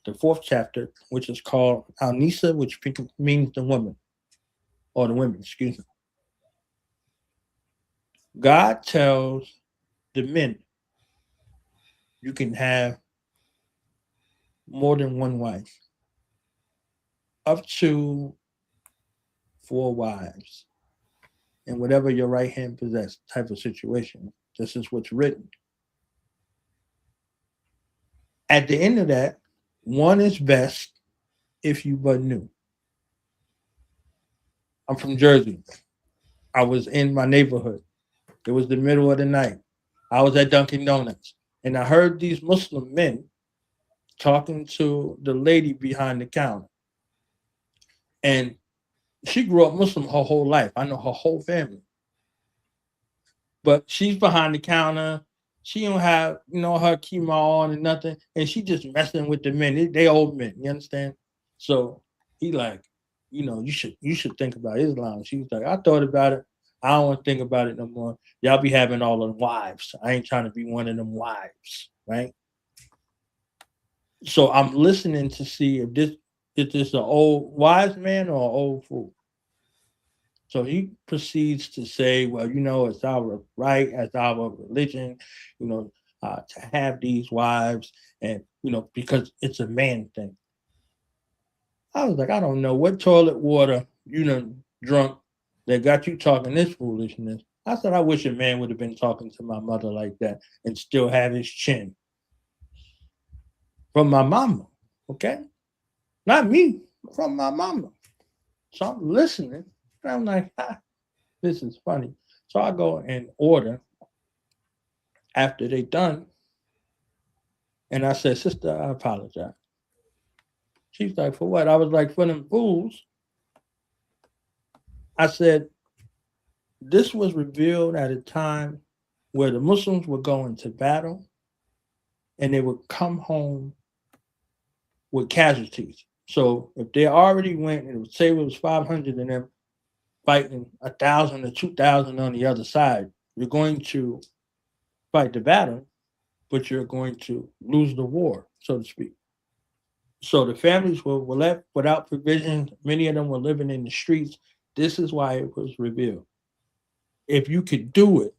F: the 4th chapter, which is called Al-Nisa, which means the woman, or the women, excuse me. God tells the men, you can have more than one wife, up to 4 wives, and whatever your right hand possess type of situation. This is what's written. At the end of that, one is best if you but knew. I'm from Jersey. I was in my neighborhood. It was the middle of the night. I was at Dunkin' Donuts, and I heard these Muslim men talking to the lady behind the counter. And she grew up Muslim her whole life. I know her whole family. But she's behind the counter. She don't have, her chemo on and nothing. And she just messing with the men. They old men, you understand? So he like, you should think about Islam. She was like, I thought about it. I don't want to think about it no more. Y'all be having all them wives. I ain't trying to be one of them wives, right? So I'm listening to see if this an old wise man or an old fool. So he proceeds to say, well, it's our right as our religion, you know, to have these wives, and because it's a man thing. I was like, I don't know what toilet water you done drunk that got you talking this foolishness. I said, I wish a man would have been talking to my mother like that and still have his chin. From my mama, okay? Not me, from my mama. So I'm listening, and I'm like, this is funny. So I go and order after they done, and I said, sister, I apologize. She's like, for what? I was like, for them fools. I said, this was revealed at a time where the Muslims were going to battle and they would come home with casualties. So if they already went, and it would say it was 500 of them fighting 1,000 or 2,000 on the other side, you're going to fight the battle, but you're going to lose the war, so to speak. So the families were left without provisions. Many of them were living in the streets. This is why it was revealed. If you could do it,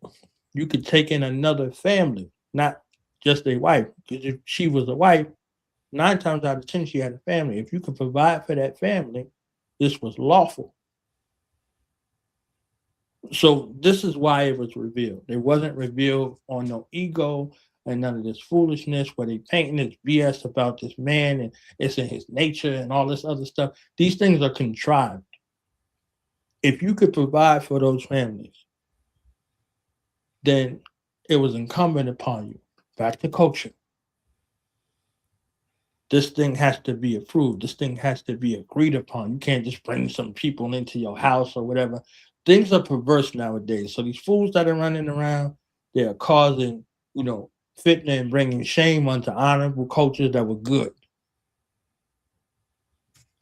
F: you could take in another family, not just a wife. Because if she was a wife, 9 times out of 10, she had a family. If you could provide for that family, this was lawful. So this is why it was revealed. It wasn't revealed on no ego and none of this foolishness where they painting this BS about this man and it's in his nature and all this other stuff. These things are contrived. If you could provide for those families, then it was incumbent upon you. Back to culture. This thing has to be approved. This thing has to be agreed upon. You can't just bring some people into your house or whatever. Things are perverse nowadays. So these fools that are running around, they are causing, fitna and bringing shame onto honorable cultures that were good.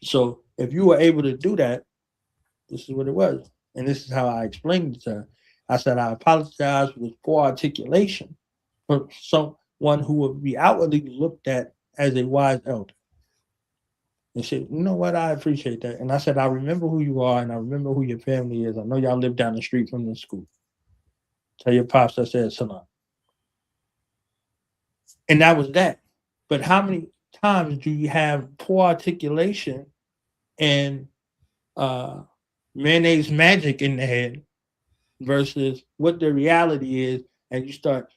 F: So if you were able to do that, this is what it was. And this is how I explained it to her. I said, I apologize for this poor articulation from someone who would be outwardly looked at as a wise elder. And said, you know what, I appreciate that. And I said, I remember who you are and I remember who your family is. I know y'all live down the street from the school. Tell your pops I said salam. And that was that. But how many times do you have poor articulation and mayonnaise magic in the head versus what the reality is, and you start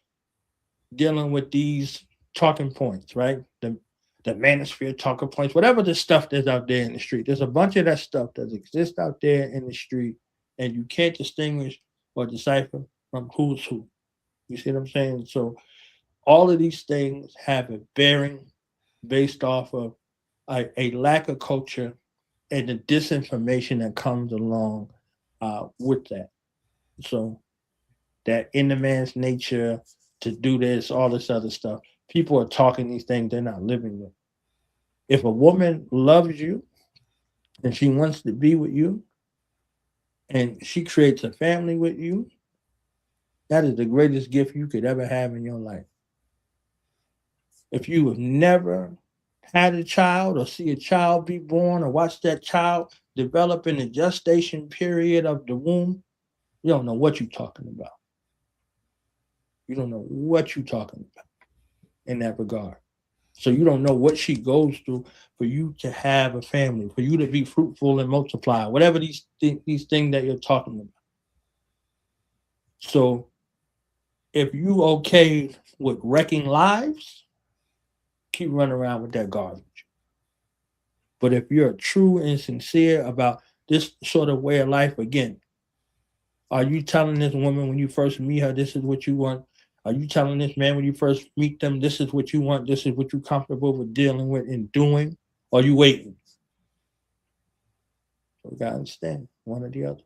F: dealing with these talking points, right? The manosphere talking points, whatever the stuff that's out there in the street. There's a bunch of that stuff that exists out there in the street, and you can't distinguish or decipher from who's who. You see what I'm saying? So all of these things have a bearing based off of a lack of culture and the disinformation that comes along with that. So that in the man's nature to do this, all this other stuff. People are talking these things they're not living with. If a woman loves you and she wants to be with you and she creates a family with you, that is the greatest gift you could ever have in your life. If you have never had a child or see a child be born or watch that child develop in the gestation period of the womb, you don't know what you're talking about. You don't know what you're talking about in that regard. So you don't know what she goes through for you to have a family, for you to be fruitful and multiply, whatever these things that you're talking about. So if you okay with wrecking lives, keep running around with that garbage. But if you're true and sincere about this sort of way of life, again, are you telling this woman when you first meet her, this is what you want? Are you telling this man when you first meet them, this is what you want, this is what you're comfortable with dealing with and doing? Or are you waiting? So we got to understand one or the other.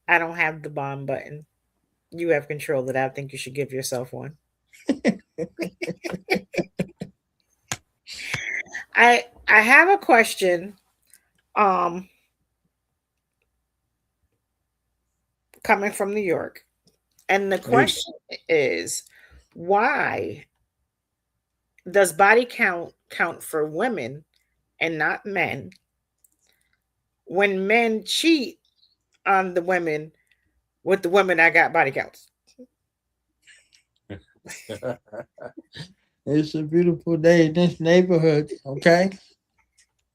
G: I don't have the bomb button. You have control of that. I think you should give yourself one. I have a question coming from New York. And the
F: Hey,
G: question is, why does body count for women and not men when men cheat on the women with the women that got body counts?
F: it's a beautiful day in this neighborhood. Okay,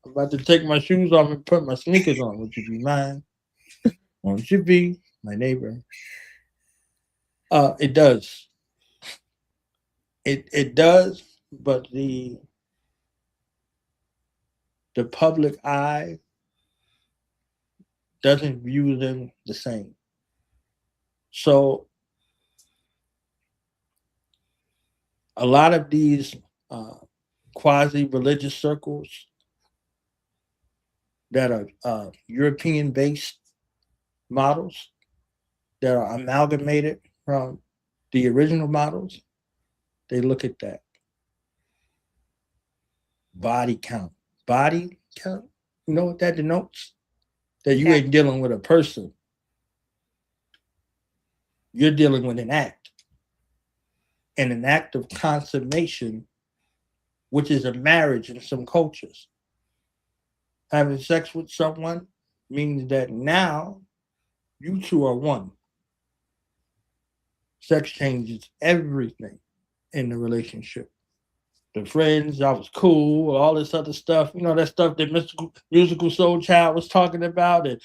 F: I'm about to take my shoes off and put my sneakers on. Would you be mine? Won't you be my neighbor? It does. It does, but the public eye doesn't view them the same. So a lot of these uh, quasi-religious circles that are European-based models that are amalgamated from the original models, they look at that body count. Body count. You know what that denotes? That you
G: Okay.
F: ain't dealing with a person. You're dealing with an act. And an act of consummation, which is a marriage in some cultures. Having sex with someone means that now you two are one. Sex changes everything in the relationship. The friends, I was cool, all this other stuff, that stuff that musical soul child was talking about. And,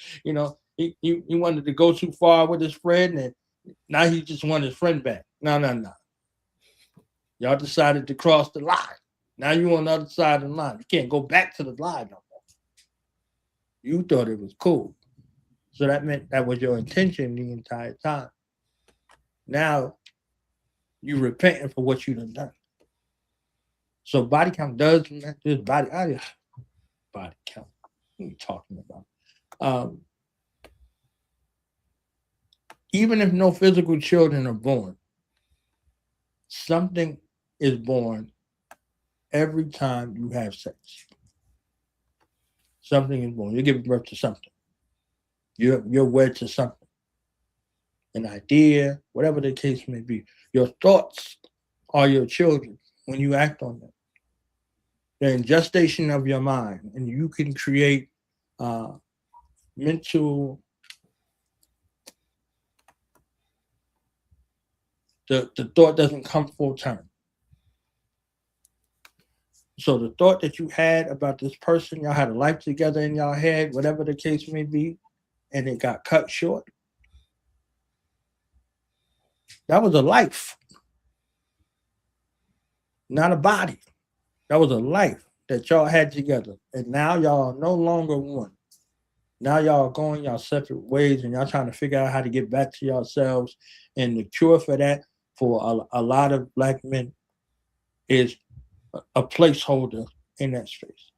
F: he wanted to go too far with his friend, and now he just wanted his friend back. No, no, no. Y'all decided to cross the line. Now you on the other side of the line. You can't go back to the line no more. You thought it was cool. So that meant that was your intention the entire time. Now you repenting for what you done. So body count does just body count. What are you talking about? Even if no physical children are born, something is born every time you have sex. Something is born. You're giving birth to something. You're wed to something. An idea, whatever the case may be. Your thoughts are your children when you act on them. They're in gestation of your mind, and you can create mental. The thought doesn't come full term. So the thought that you had about this person, y'all had a life together in your head, whatever the case may be, and it got cut short. That was a life, not a body. That was a life that y'all had together. And now y'all are no longer one. Now y'all are going y'all separate ways, and y'all trying to figure out how to get back to yourselves. And the cure for that for a lot of black men is a placeholder in that space.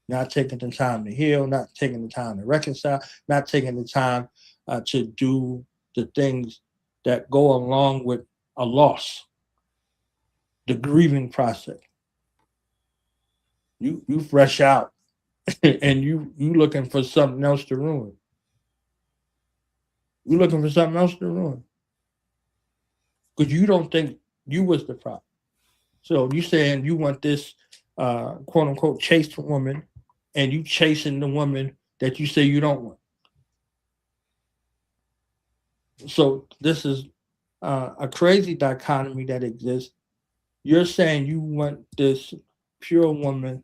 F: Not taking the time to heal, not taking the time to reconcile, not taking the time to do the things that go along with a loss, the grieving process. You fresh out and you looking for something else to ruin. You looking for something else to ruin. Because you don't think you was the problem. So you saying you want this quote unquote chaste woman, and you chasing the woman that you say you don't want. So this is a crazy dichotomy that exists. You're saying you want this pure woman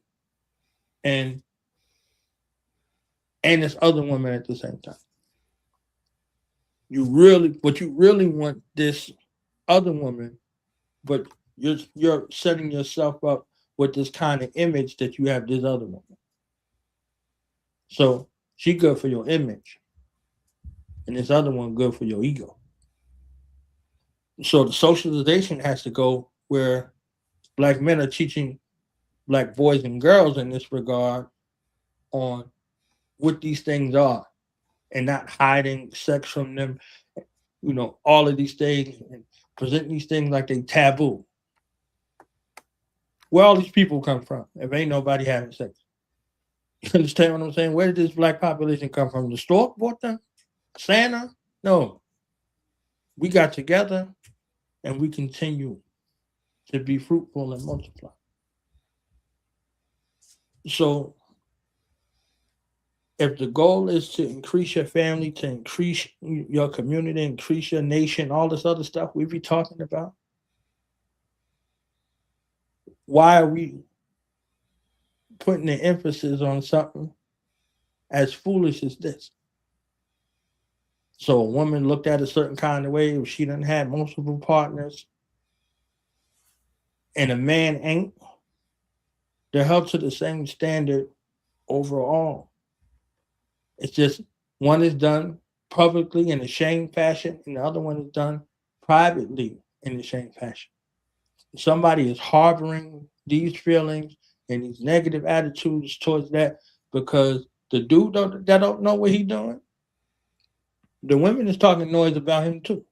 F: and this other woman at the same time. You really want this other woman, but you're setting yourself up with this kind of image that you have this other woman. So she good for your image, and this other one good for your ego. So the socialization has to go where black men are teaching black boys and girls in this regard on what these things are, and not hiding sex from them. All of these things, and presenting these things like they taboo. Where all these people come from if ain't nobody having sex? You understand what I'm saying? Where did this black population come from? The stork bought them? Santa? No. We got together and we continue to be fruitful and multiply. So if the goal is to increase your family, to increase your community, increase your nation, all this other stuff we be talking about, why are we putting the emphasis on something as foolish as this? So a woman looked at a certain kind of way if she done had multiple partners and a man ain't, they're held to the same standard overall. It's just one is done publicly in a shame fashion and the other one is done privately in the same fashion. Somebody is harboring these feelings and these negative attitudes towards that because the dude that don't know what he's doing, the women is talking noise about him too.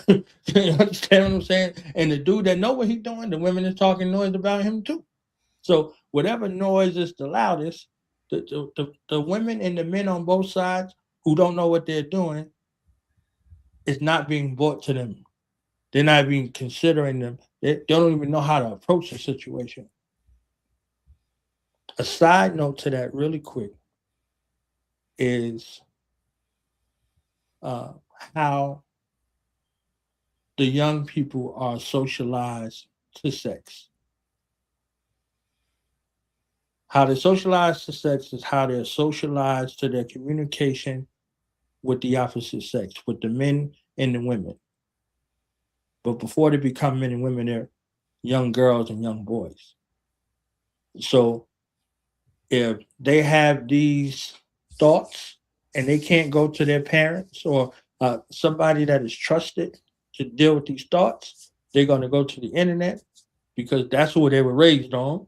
F: You understand what I'm saying? And the dude that know what he's doing, the women is talking noise about him too. So whatever noise is the loudest, the women and the men on both sides who don't know what they're doing is not being brought to them. They're not even considering them. They don't even know how to approach the situation. A side note to that, really quick, is how the young people are socialized to sex. How they're socialized to sex is how they're socialized to their communication with the opposite sex, with the men and the women. But before they become men and women, they're young girls and young boys. So if they have these thoughts and they can't go to their parents or somebody that is trusted to deal with these thoughts, they're going to go to the internet because that's what they were raised on.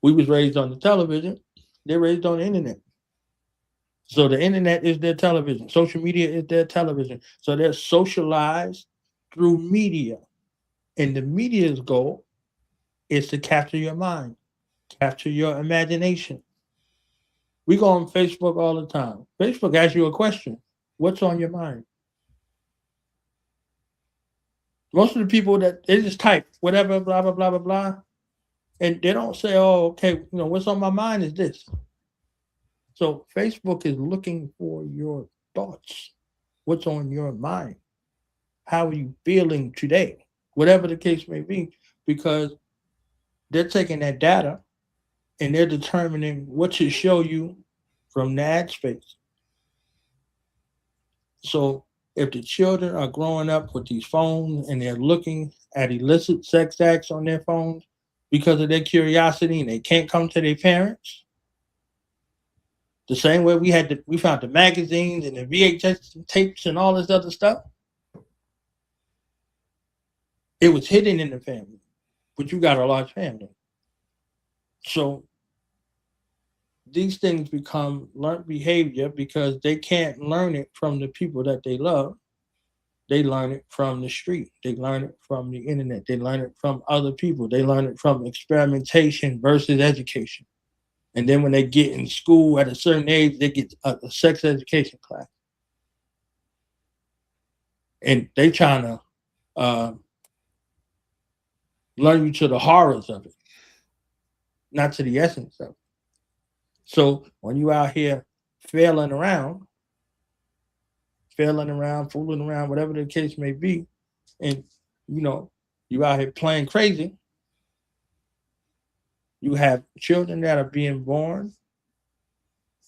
F: We was raised on the television. They're raised on the internet. So the internet is their television. Social media is their television. So they're socialized through media. And the media's goal is to capture your mind, capture your imagination. We go on Facebook all the time. Facebook asks you a question. What's on your mind? Most of the people that they just type whatever, blah, blah, blah, blah, blah. And they don't say, oh, okay, what's on my mind is this. So Facebook is looking for your thoughts. What's on your mind? How are you feeling today? Whatever the case may be, because they're taking that data and they're determining what to show you from the ad space. So if the children are growing up with these phones and they're looking at illicit sex acts on their phones because of their curiosity and they can't come to their parents, the same way we found the magazines and the VHS tapes and all this other stuff, it was hidden in the family, but you got a large family. So these things become learned behavior because they can't learn it from the people that they love. They learn it from the street. They learn it from the internet. They learn it from other people. They learn it from experimentation versus education. And then when they get in school at a certain age, they get a sex education class. And they trying to learn you to the horrors of it, not to the essence of it. So when you out here failing around, fooling around, whatever the case may be, and you out here playing crazy, you have children that are being born.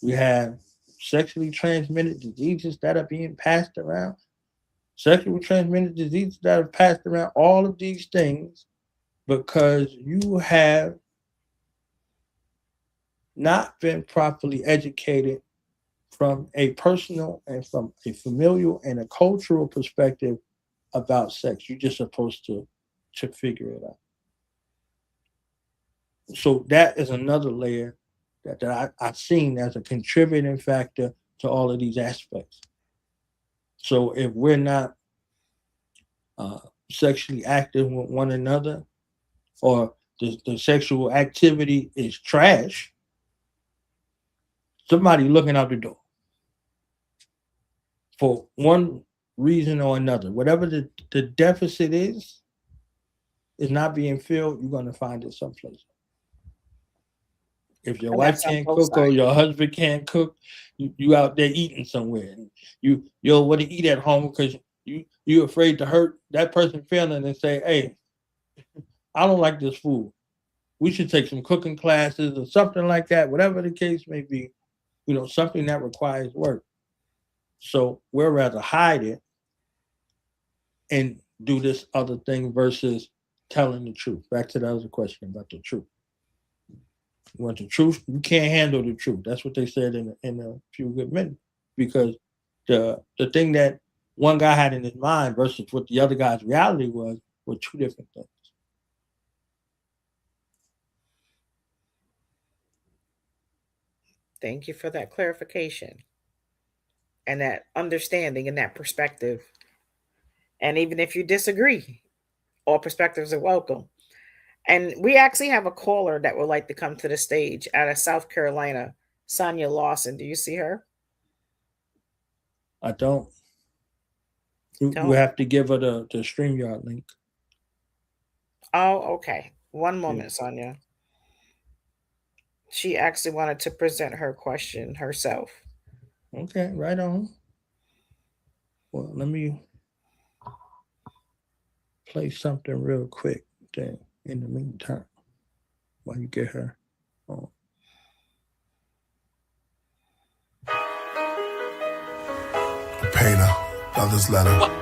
F: You have sexually transmitted diseases that are being passed around. Sexually transmitted diseases that are passed around. All of these things because you have not been properly educated from a personal and from a familial and a cultural perspective about sex. You're just supposed to figure it out. So that is another layer that I've seen as a contributing factor to all of these aspects. So if we're not sexually active with one another, or the sexual activity is trash, somebody looking out the door. For one reason or another. Whatever the deficit is not being filled, you're going to find it someplace. If your
G: And
F: wife
G: that's on
F: can't
G: both
F: cook or
G: sides.
F: your husband can't cook, you out there eating somewhere. You don't want to eat at home because you're afraid to hurt that person feeling and say, hey, I don't like this food. We should take some cooking classes or something like that, whatever the case may be, something that requires work. So we'd rather hide it and do this other thing versus telling the truth. Back to the other question about the truth. You want the truth? You can't handle the truth. That's what they said in A Few Good Men. Because the thing that one guy had in his mind versus what the other guy's reality was were two different things.
G: Thank you for that clarification and that understanding and that perspective. And even if you disagree, all perspectives are welcome. And we actually have a caller that would like to come to the stage out of South Carolina, Sonia Lawson. Do you see her?
F: I don't. You have to give her the StreamYard link.
G: Oh, okay. One moment, Sonia. She actually wanted to present her question herself.
F: Okay, right on. Well, let me play something real quick then in the meantime while you get her on.
C: The painter, brother's letter.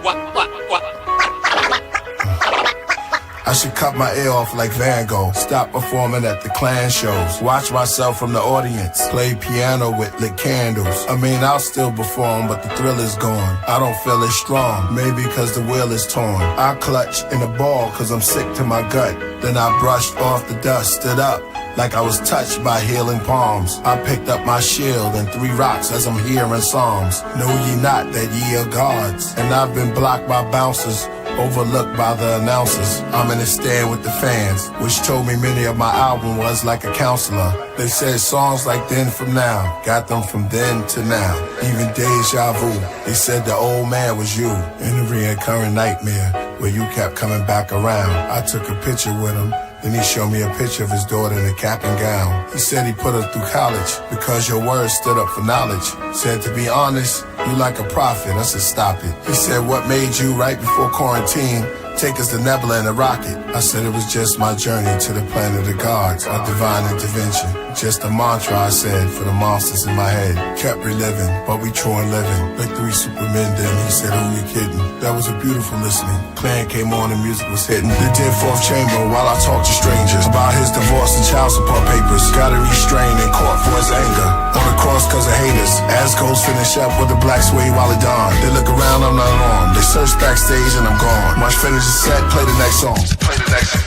C: I should cut my ear off like Van Gogh. Stop performing at the Klan shows. Watch myself from the audience. Play piano with lit candles. I mean, I'll still perform, but the thrill is gone. I don't feel as strong, maybe cause the wheel is torn. I clutch in a ball cause I'm sick to my gut. Then I brushed off the dust, stood up like I was touched by healing palms. I picked up my shield and 3 rocks as I'm hearing psalms. Know ye not that ye are gods? And I've been blocked by bouncers, overlooked by the announcers. I'm in the stand with the fans, which told me many of my album was like a counselor. They said songs like Then From Now, got them from then to now. Even deja vu, they said the old man was you in a reoccurring nightmare where you kept coming back around. I took a picture with him. Then he showed me a picture of his daughter in a cap and gown. He said he put her through college because your words stood up for knowledge. Said, to be honest, you like a prophet. I said, stop it. He said, what made you right before quarantine take us to Nebula in a rocket? I said, it was just my journey to the planet of the gods, our divine intervention. Just a mantra, I said, for the monsters in my head. Kept reliving, but we true and living. Like 3 supermen then, he said, who you kidding? That was a beautiful listening. Clan came on and music was hitting. They did 4th chamber while I talked to strangers about his divorce and child support papers. Gotta restrain in court for his anger. On the cross cause of haters. Asgos finish up with a black suede while it dawn. They look around, I'm not on. They search backstage and I'm gone. Much finish the set, play the next song. Play the next.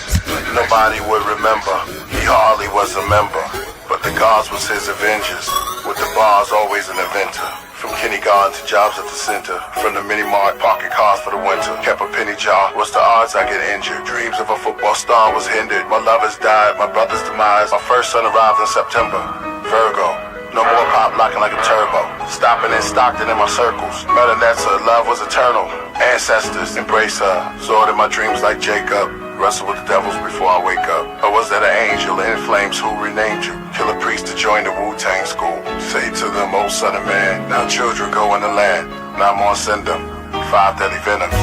C: Nobody would remember. He hardly was a member. But the gods was his avengers. With the bars, always an inventor. From kindergarten to jobs at the center. From the mini-mart, parking cars for the winter. Kept a penny jar. What's the odds I get injured? Dreams of a football star was hindered. My lovers died, my brother's demise. My first son arrived in September. Virgo. No more pop locking like a turbo. Stopping in Stockton in my circles. Met Anessa, love was eternal. Ancestors, embrace her. Sword in my dreams like Jacob. Wrestle with the devils before I wake up. Or was that an angel in flames who renamed you? Kill a priest to join the Wu-Tang school. Say to them, oh son of man, now children go in the land. Now I'm on send them 5 deadly venoms.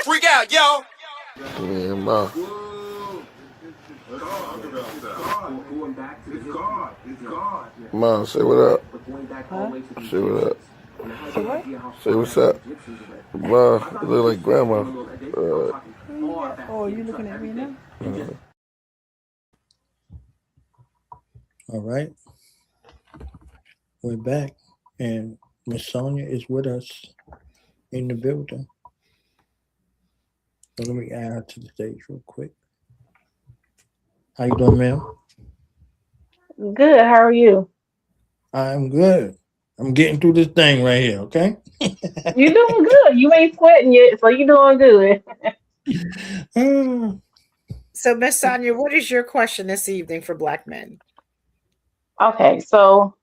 E: Freak out, yo!
C: Yeah, ma. Ma, say what up. Say what up. Say what's up. Ma, you look like grandma.
H: Oh, you looking at me now?
F: All right. We're back. And Miss Sonia is with us in the building. So let me add her to the stage real quick. How you doing, ma'am?
H: Good. How are you?
F: I'm good. I'm getting through this thing right here, okay?
H: You doing good. You ain't sweating yet, so you doing good.
G: So, Miss Sonia, what is your question this evening for Black men?
H: Okay, so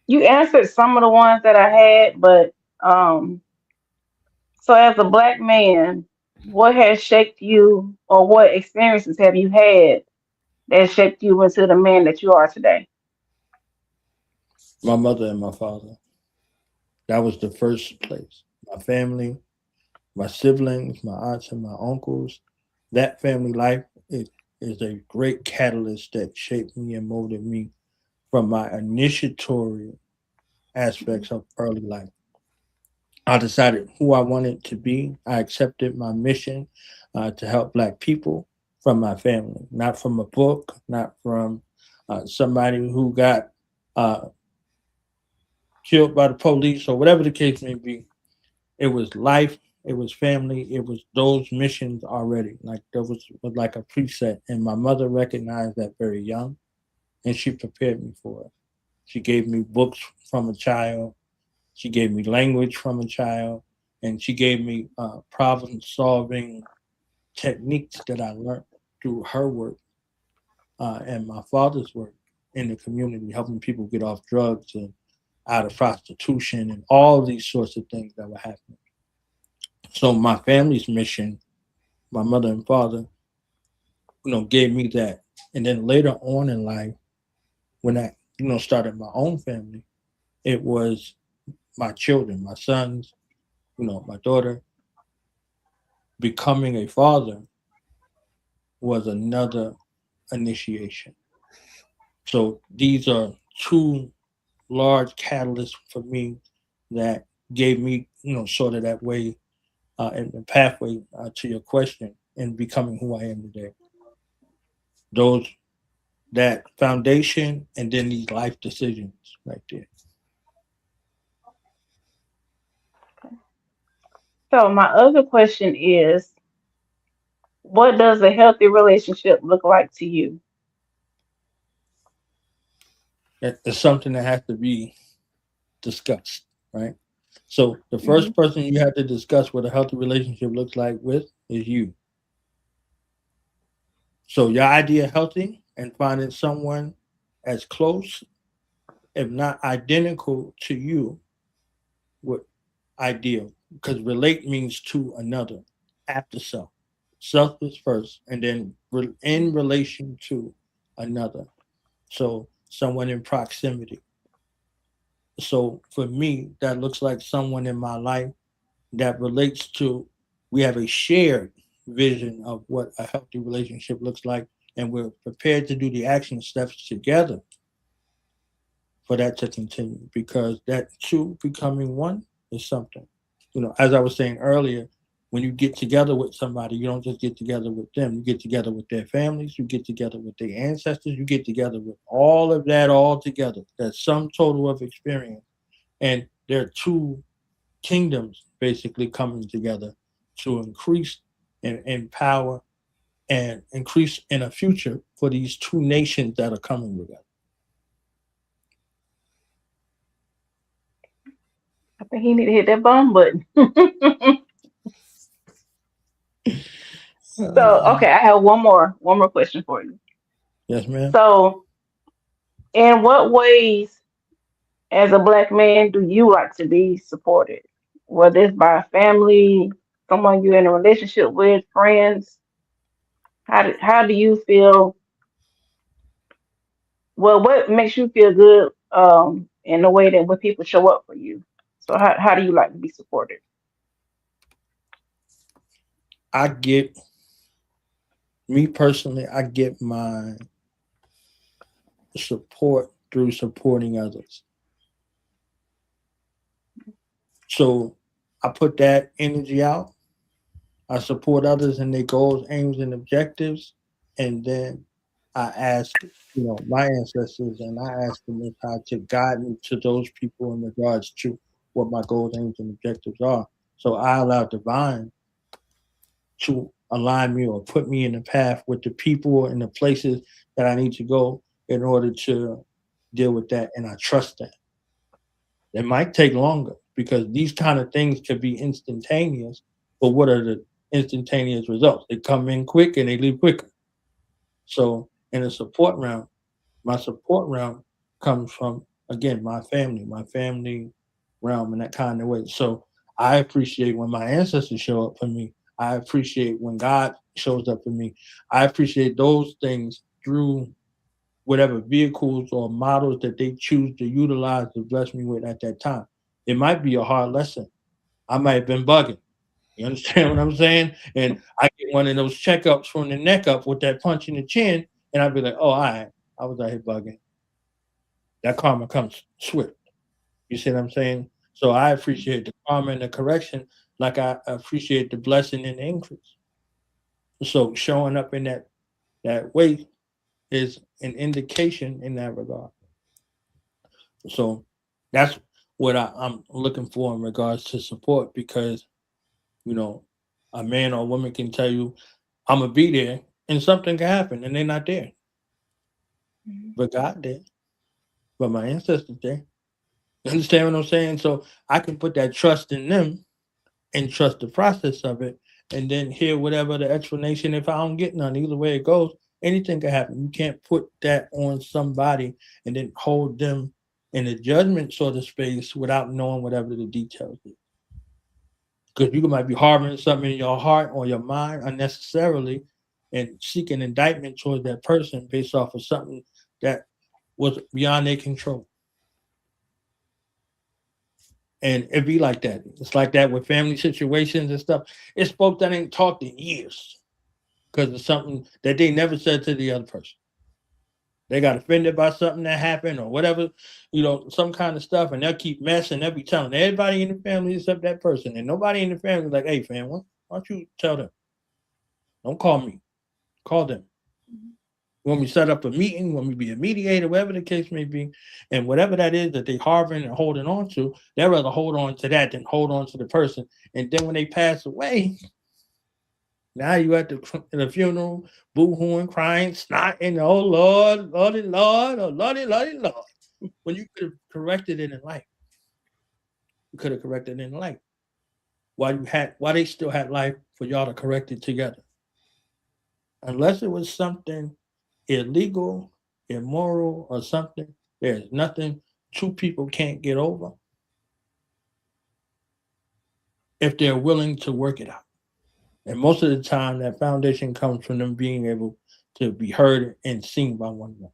H: you answered some of the ones that I had, but um, so as a black man, what has shaped you, or what experiences have you had that shaped you into the man that you are today?
F: My mother and my father. That was the first place. My family, my siblings, my aunts and my uncles. That family life is a great catalyst that shaped me and molded me from my initiatory aspects of early life. I decided who I wanted to be. I accepted my mission to help Black people from my family, not from a book, not from somebody who got uh, killed by the police or whatever the case may be. It was life, it was family, it was those missions already. Like there was like a preset, and my mother recognized that very young, and she prepared me for it. She gave me books from a child. She gave me language from a child, and she gave me problem solving techniques that I learned through her work and my father's work in the community, helping people get off drugs and out of prostitution and all these sorts of things that were happening. So my family's mission, my mother and father, gave me that. And then later on in life, when I, started my own family, it was my children, my sons, my daughter. Becoming a father was another initiation. So these are two large catalysts for me that gave me, sort of that way and the pathway to your question and becoming who I am today. Those that foundation and then these life decisions right there.
H: So my other question is, what does a healthy relationship look like to you?
F: It's something that has to be discussed, right? So the
H: Hmm.
F: first person you have to discuss what a healthy relationship looks like with is you. So your idea of healthy and finding someone as close, if not identical to you, what ideal. Because relate means to another after self. Self is first, and then in relation to another. So someone in proximity. So for me, that looks like someone in my life that relates to, we have a shared vision of what a healthy relationship looks like, and we're prepared to do the action steps together for that to continue because that two becoming one is something. As I was saying earlier, when you get together with somebody, you don't just get together with them. You get together with their families, you get together with their ancestors, you get together with all of that all together. That's sum total of experience. And there are two kingdoms basically coming together to increase in power and increase in a future for these two nations that are coming together.
H: I think he need to hit that bum button. So,
F: Uh,
H: okay, I have one more question for you.
F: yes, ma'am.
H: So, in what ways, as a black man, do you like to be supported? Whether it's by family, someone you're in a relationship with, friends, how do you feel? Well, what makes you feel good in the way that when people show up for you? So, how do you like to be supported?
F: I get Me personally, I get my support through supporting others. So I put that energy out. I support others in their goals, aims, and objectives, and then I ask, my ancestors, and I ask the Most High to guide me to those people in regards to what my goals, aims, and objectives are. So I allow divine to align me or put me in the path with the people and the places that I need to go in order to deal with that. And I trust that. It might take longer because these kind of things could be instantaneous. But what are the instantaneous results? They come in quick and they leave quicker. So in a support round, my support round comes from, again, my family realm in that kind of way. So I appreciate when my ancestors show up for me. I appreciate when God shows up for me. I appreciate those things through whatever vehicles or models that they choose to utilize to bless me with at that time. It might be a hard lesson. I might have been bugging. You understand what I'm saying? And I get one of those checkups from the neck up with that punch in the chin, and I'd be like, oh, all right, I was out here bugging. That karma comes swift. You see what I'm saying? So I appreciate the karma and the correction, like I appreciate the blessing and the increase. So showing up in that way is an indication in that regard. So that's what I'm looking for in regards to support because, you know, a man or a woman can tell you, I'm gonna be there, and something can happen, and they're not there. But God did. But my ancestors did. You understand what I'm saying? So I can put that trust in them and trust the process of it, and then hear whatever the explanation. If I don't get none, either way it goes, anything can happen. You can't put that on somebody and then hold them in a judgment sort of space without knowing whatever the details is. Because you might be harboring something in your heart or your mind unnecessarily and seeking indictment towards that person based off of something that was beyond their control. And it be like that. It's like that with family situations and stuff. It's folks that ain't talked in years because of something that they never said to the other person. They got offended by something that happened or whatever, some kind of stuff, and they'll keep messing. They'll be telling everybody in the family except that person, and nobody in the family is like, "Hey, fam, why don't you tell them? Don't call me. Call them. When we set up a meeting, when we be a mediator, whatever the case may be, and whatever that is that they harboring and holding on to, they'd rather hold on to that than hold on to the person. And then when they pass away, now you at the funeral, boo-hooing, crying, snotting, oh Lord, Lordy, Lord, oh Lordy, Lordy, Lord. When you could have corrected it in life. You could have corrected it in life. Why they still had life for y'all to correct it together. Unless it was something illegal, immoral, or something, there's nothing two people can't get over if they're willing to work it out. And most of the time, that foundation comes from them being able to be heard and seen by one another.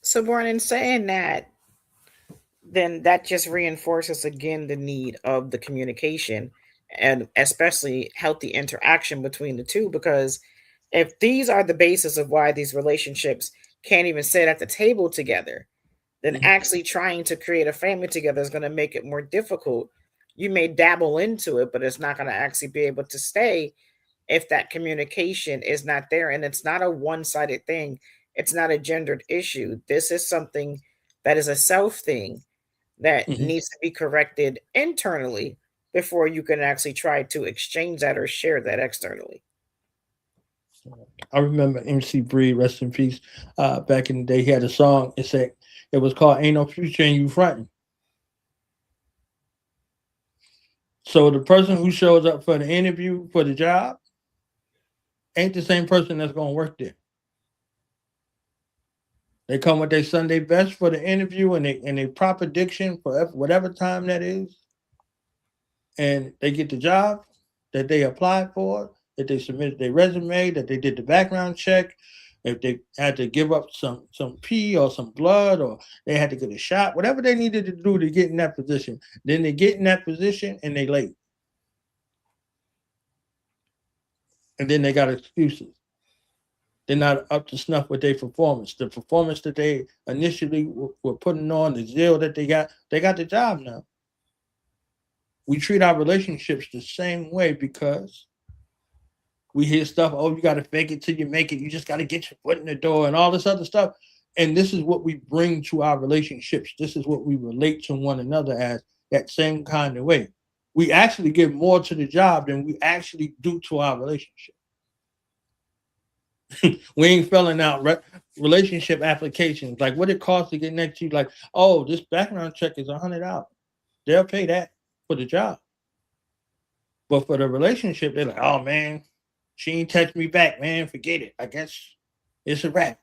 G: So, Born, in saying that, then that just reinforces again the need of the communication and especially healthy interaction between the two. Because if these are the basis of why these relationships can't even sit at the table together, then actually trying to create a family together is going to make it more difficult. You may dabble into it, but it's not going to actually be able to stay if that communication is not there. And it's not a one-sided thing. It's not a gendered issue. This is something that is a self thing that needs to be corrected internally before you can actually try to exchange that or share that externally.
F: I remember MC Breed, rest in peace. Back in the day, he had a song. It was called "Ain't No Future in You Frontin'." So the person who shows up for the interview for the job ain't the same person that's gonna work there. They come with their Sunday best for the interview and they proper diction for whatever time that is, and they get the job that they applied for, that they submitted their resume, that they did the background check, if they had to give up some pee or some blood, or they had to get a shot, whatever they needed to do to get in that position. Then they get in that position and they late. And then they got excuses. They're not up to snuff with their performance. The performance that they initially were putting on, the zeal that they got the job now. We treat our relationships the same way because we hear stuff, oh, you got to fake it till you make it. You just got to get your foot in the door and all this other stuff. And this is what we bring to our relationships. This is what we relate to one another as, that same kind of way. We actually give more to the job than we actually do to our relationship. We ain't filling out relationship applications. Like what it costs to get next to you. Like, oh, this background check is $100. They'll pay that for the job. But for the relationship, they're like, oh man, she ain't text me back, man. Forget it. I guess it's a wrap.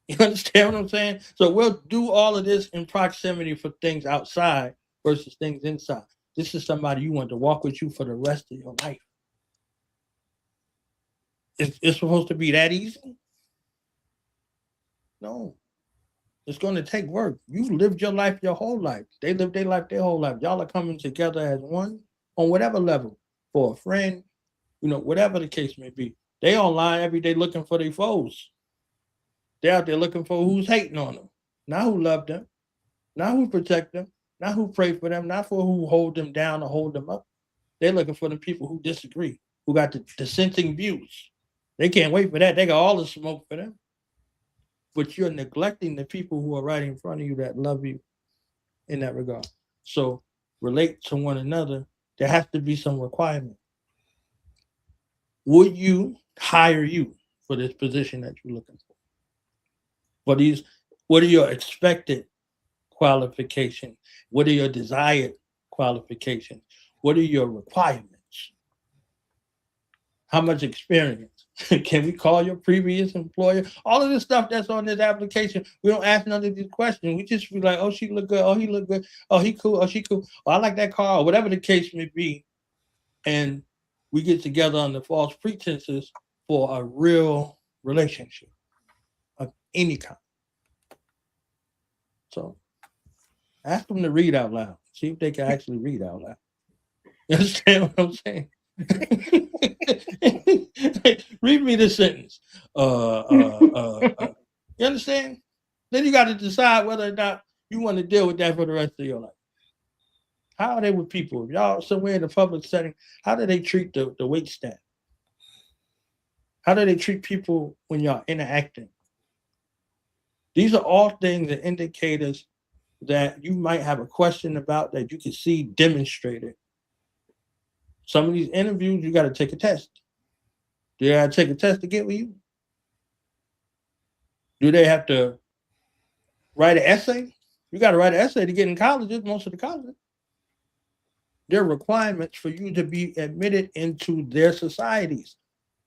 F: You understand what I'm saying? So we'll do all of this in proximity for things outside versus things inside. This is somebody you want to walk with you for the rest of your life. It's supposed to be that easy? No. It's going to take work. You lived your life your whole life. They lived their life their whole life. Y'all are coming together as one on whatever level, for a friend, whatever the case may be. They online every day looking for their foes. They're out there looking for who's hating on them, not who love them, not who protect them, not who pray for them, not for who hold them down or hold them up. They're looking for the people who disagree, who got the dissenting views. They can't wait for that. They got all the smoke for them. But you're neglecting the people who are right in front of you that love you in that regard. So relate to one another. There has to be some requirement. Would you hire you for this position that you're looking for? What are your expected qualifications? What are your desired qualifications? What are your requirements? How much experience? Can we call your previous employer? All of this stuff that's on this application, we don't ask none of these questions. We just be like, oh, she look good. Oh, he look good. Oh, he cool. Oh, she cool. Oh, I like that car, or whatever the case may be. And we get together under false pretenses for a real relationship of any kind. So ask them to read out loud. See if they can actually read out loud. You understand what I'm saying? Read me this sentence. You understand? Then you got to decide whether or not you want to deal with that for the rest of your life. How are they with people? If y'all somewhere in the public setting, how do they treat the wait staff? How do they treat people when y'all interacting? These are all things and indicators that you might have a question about that you can see demonstrated. Some of these interviews, you got to take a test. Do they have to take a test to get with you? Do they have to write an essay? You got to write an essay to get in colleges, most of the colleges. There are requirements for you to be admitted into their societies.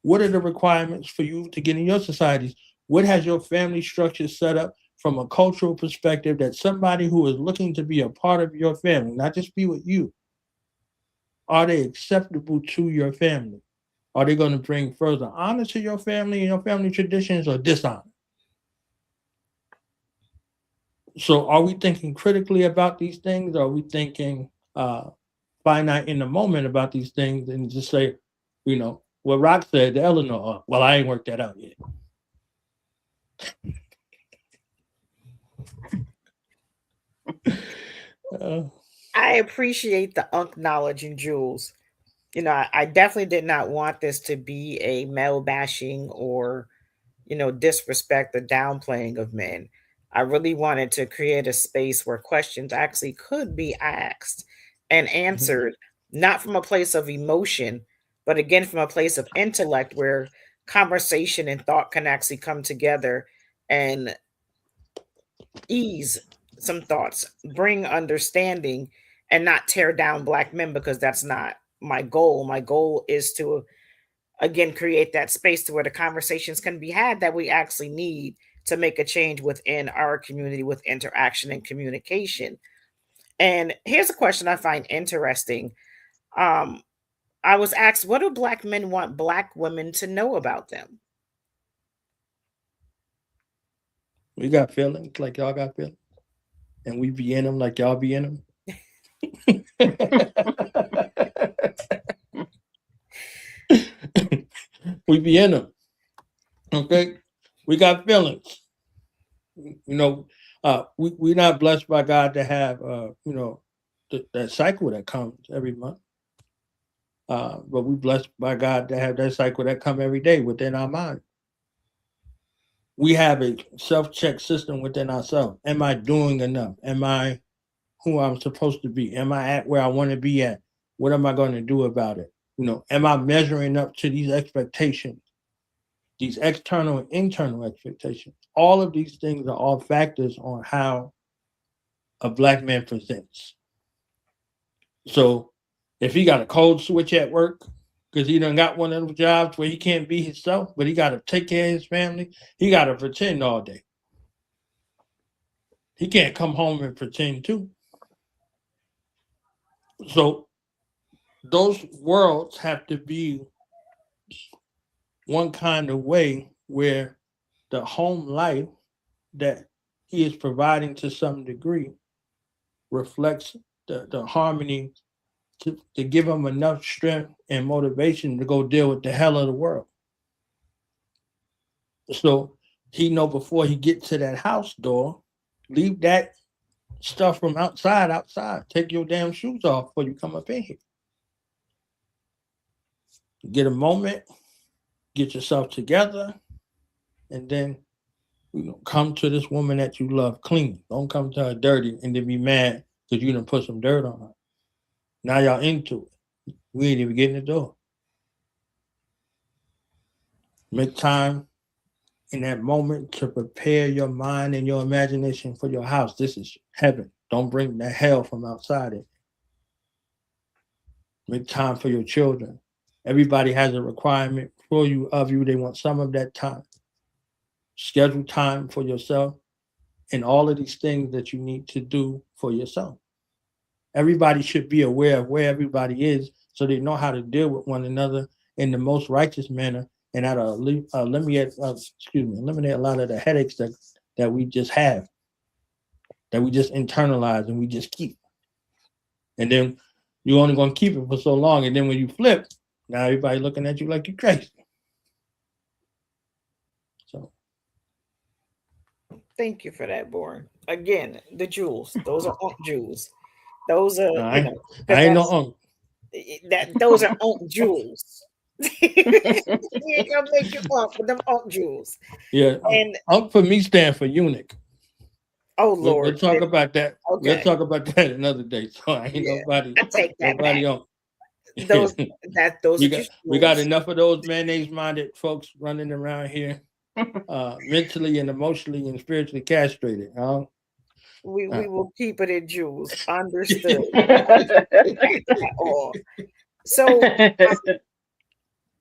F: What are the requirements for you to get in your societies? What has your family structure set up from a cultural perspective that somebody who is looking to be a part of your family, not just be with you, are they acceptable to your family? Are they going to bring further honor to your family and your family traditions, or dishonor? So are we thinking critically about these things? Or are we thinking finite in the moment about these things and just say, what Rock said to Eleanor, well, I ain't worked that out yet.
G: I appreciate the acknowledging Jules. I definitely did not want this to be a male bashing or, disrespect or downplaying of men. I really wanted to create a space where questions actually could be asked and answered, not from a place of emotion, but again, from a place of intellect where conversation and thought can actually come together and ease some thoughts, bring understanding, and not tear down Black men, because that's not my goal. My goal is to, again, create that space to where the conversations can be had that we actually need to make a change within our community with interaction and communication. And here's a question I find interesting. I was asked, what do Black men want Black women to know about them?
F: We got feelings like y'all got feelings, and we be in them like y'all be in them. We be in them. Okay, we got feelings. We're not blessed by God to have that cycle that comes every month. But we're blessed by God to have that cycle that come every day within our mind. We have a self-check system within ourselves. Am I doing enough? Am I who I'm supposed to be? Am I at where I want to be at? What am I going to do about it? Am I measuring up to these expectations? these external and internal expectations. All of these things are all factors on how a black man presents. So if he got a code switch at work because he done got one of those jobs where he can't be himself, but he got to take care of his family, he got to pretend all day. He can't come home and pretend too. So those worlds have to be one kind of way where the home life that he is providing to some degree reflects the harmony to give him enough strength and motivation to go deal with the hell of the world. So he know before he get to that house door, leave that stuff from outside. Take your damn shoes off before you come up in here. Get a moment, get yourself together, and then come to this woman that you love clean. Don't come to her dirty and then be mad because you done put some dirt on her. Now y'all into it. We ain't even getting the door. Make time in that moment to prepare your mind and your imagination for your house. This is heaven. Don't bring the hell from outside it. Make time for your children. Everybody has a requirement for you, of you. They want some of that time. Schedule time for yourself and all of these things that you need to do for yourself. Everybody should be aware of where everybody is so they know how to deal with one another in the most righteous manner and how to eliminate a lot of the headaches that we just have, that we just internalize and we just keep. And then you're only going to keep it for so long. And then when you flip, now everybody looking at you like you're crazy. So.
G: Thank you for that, Born. Again, the jewels. Those are jewels. Those are,
F: I ain't no uncle.
G: Those are jewels. You ain't gonna make you up with them jewels.
F: Yeah, and for me stand for eunuch.
G: Oh Lord,
F: we'll talk about that. Okay. We'll talk about that another day. So I ain't nobody.
G: I take that
F: nobody
G: back.
F: On.
G: Those
F: we got enough of those mayonnaise-minded folks running around here, mentally and emotionally and spiritually castrated. Huh?
G: We will keep it in jewels. Understood. So,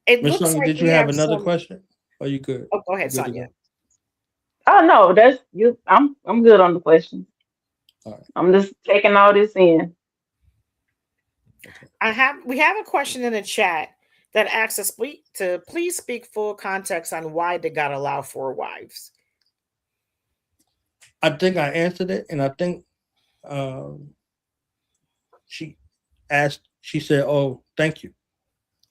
G: it
F: Ms.
G: looks
F: Sonia,
G: like
F: did you have another question? Are you good?
G: Oh, go ahead, Sonia.
H: Oh no, that's you. I'm good on the question.
F: All right.
H: I'm just taking all this in.
G: We have a question in the chat that asks us to please speak full context on why did God allow 4 wives.
F: I think I answered it, and I think she said, "Oh, thank you."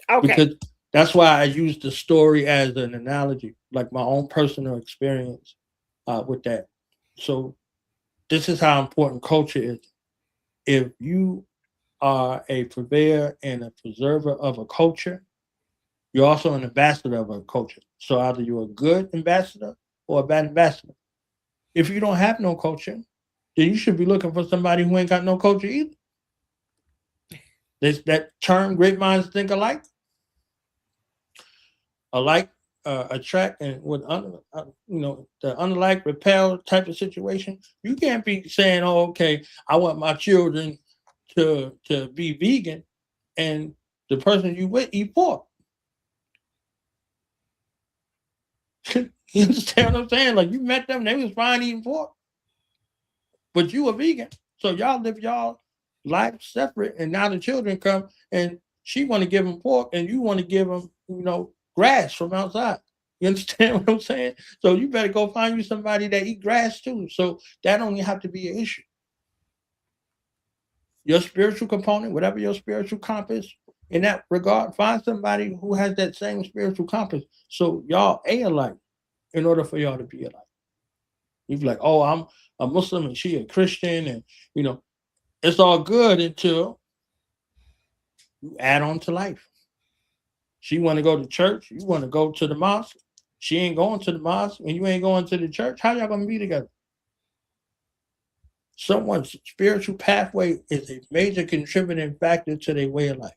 G: Okay.
F: Because that's why I used the story as an analogy, like my own personal experience with that. So this is how important culture is. If you are a purveyor and a preserver of a culture, you're also an ambassador of a culture. So either you're a good ambassador or a bad ambassador. If you don't have no culture, then you should be looking for somebody who ain't got no culture either. There's that term, great minds think alike. Alike attract, and with the unlike repel type of situation. You can't be saying, "Oh, okay, I want my children to be vegan," and the person you with eat pork. You understand what I'm saying? Like, you met them, they was fine eating pork, but you a vegan, so y'all live y'all life separate, and now the children come, and she want to give them pork, and you want to give them, grass from outside. You understand what I'm saying? So you better go find you somebody that eat grass too. So that don't have to be an issue. Your spiritual component, whatever your spiritual compass, in that regard, find somebody who has that same spiritual compass. So y'all ain't alike in order for y'all to be alike. You be like, "Oh, I'm a Muslim and she a Christian," and it's all good until you add on to life. She want to go to church, you want to go to the mosque. She ain't going to the mosque and you ain't going to the church. How y'all gonna be together? Someone's spiritual pathway is a major contributing factor to their way of life.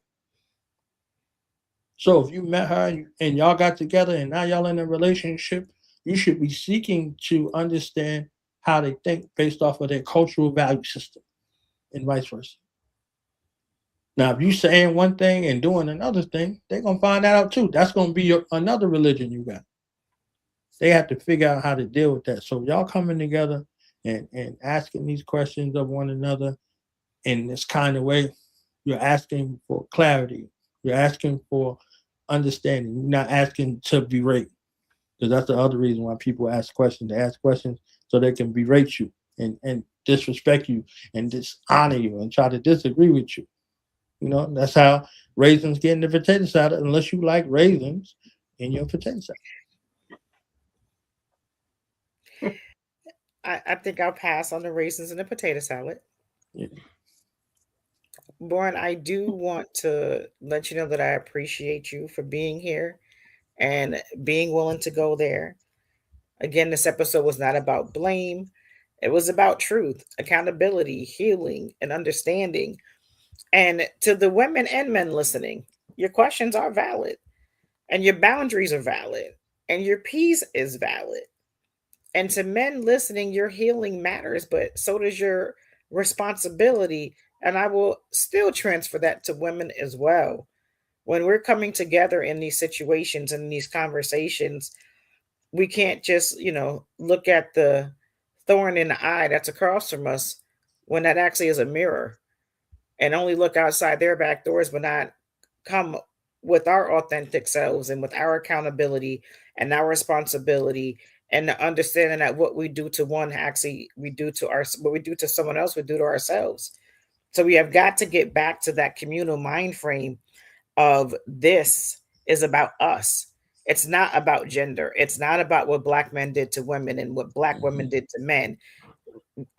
F: So if you met her and y'all got together and now y'all in a relationship, you should be seeking to understand how they think based off of their cultural value system and vice versa. Now, if you saying one thing and doing another thing, they're gonna find that out too. That's gonna be another religion you got. They have to figure out how to deal with that. So y'all coming together and asking these questions of one another in this kind of way, you're asking for clarity. You're asking for understanding. You're not asking to berate. Because that's the other reason why people ask questions. They ask questions so they can berate you and disrespect you and dishonor you and try to disagree with you. You know, that's how raisins get in the potato salad, unless you like raisins in your potato salad.
G: I think I'll pass on the raisins and the potato salad.
F: Yeah.
G: Born, I do want to let you know that I appreciate you for being here and being willing to go there. Again, this episode was not about blame. It was about truth, accountability, healing, and understanding. And to the women and men listening, your questions are valid, and your boundaries are valid, and your peace is valid. And to men listening, your healing matters, but so does your responsibility. And I will still transfer that to women as well. When we're coming together in these situations and these conversations, we can't just, look at the thorn in the eye that's across from us when that actually is a mirror, and only look outside their back doors, but not come with our authentic selves and with our accountability and our responsibility, and the understanding that what we do to one, actually we do to our, what we do to someone else, we do to ourselves. So we have got to get back to that communal mind frame of this is about us. It's not about gender. It's not about what black men did to women and what black women did to men.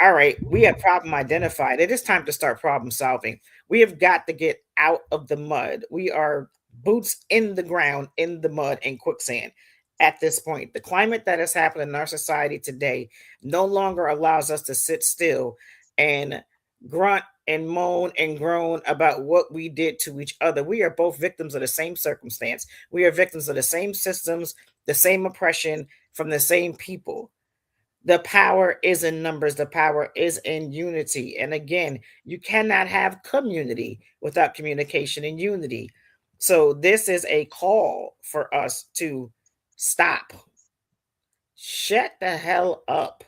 G: All right, we have problem identified. It is time to start problem solving. We have got to get out of the mud. We are boots in the ground, in the mud, in quicksand at this point. The climate that has happened in our society today no longer allows us to sit still and grunt and moan and groan about what we did to each other. We are both victims of the same circumstance. We are victims of the same systems, the same oppression from the same people. The power is in numbers. The power is in unity. And again, you cannot have community without communication and unity. So this is a call for us to stop. Shut the hell up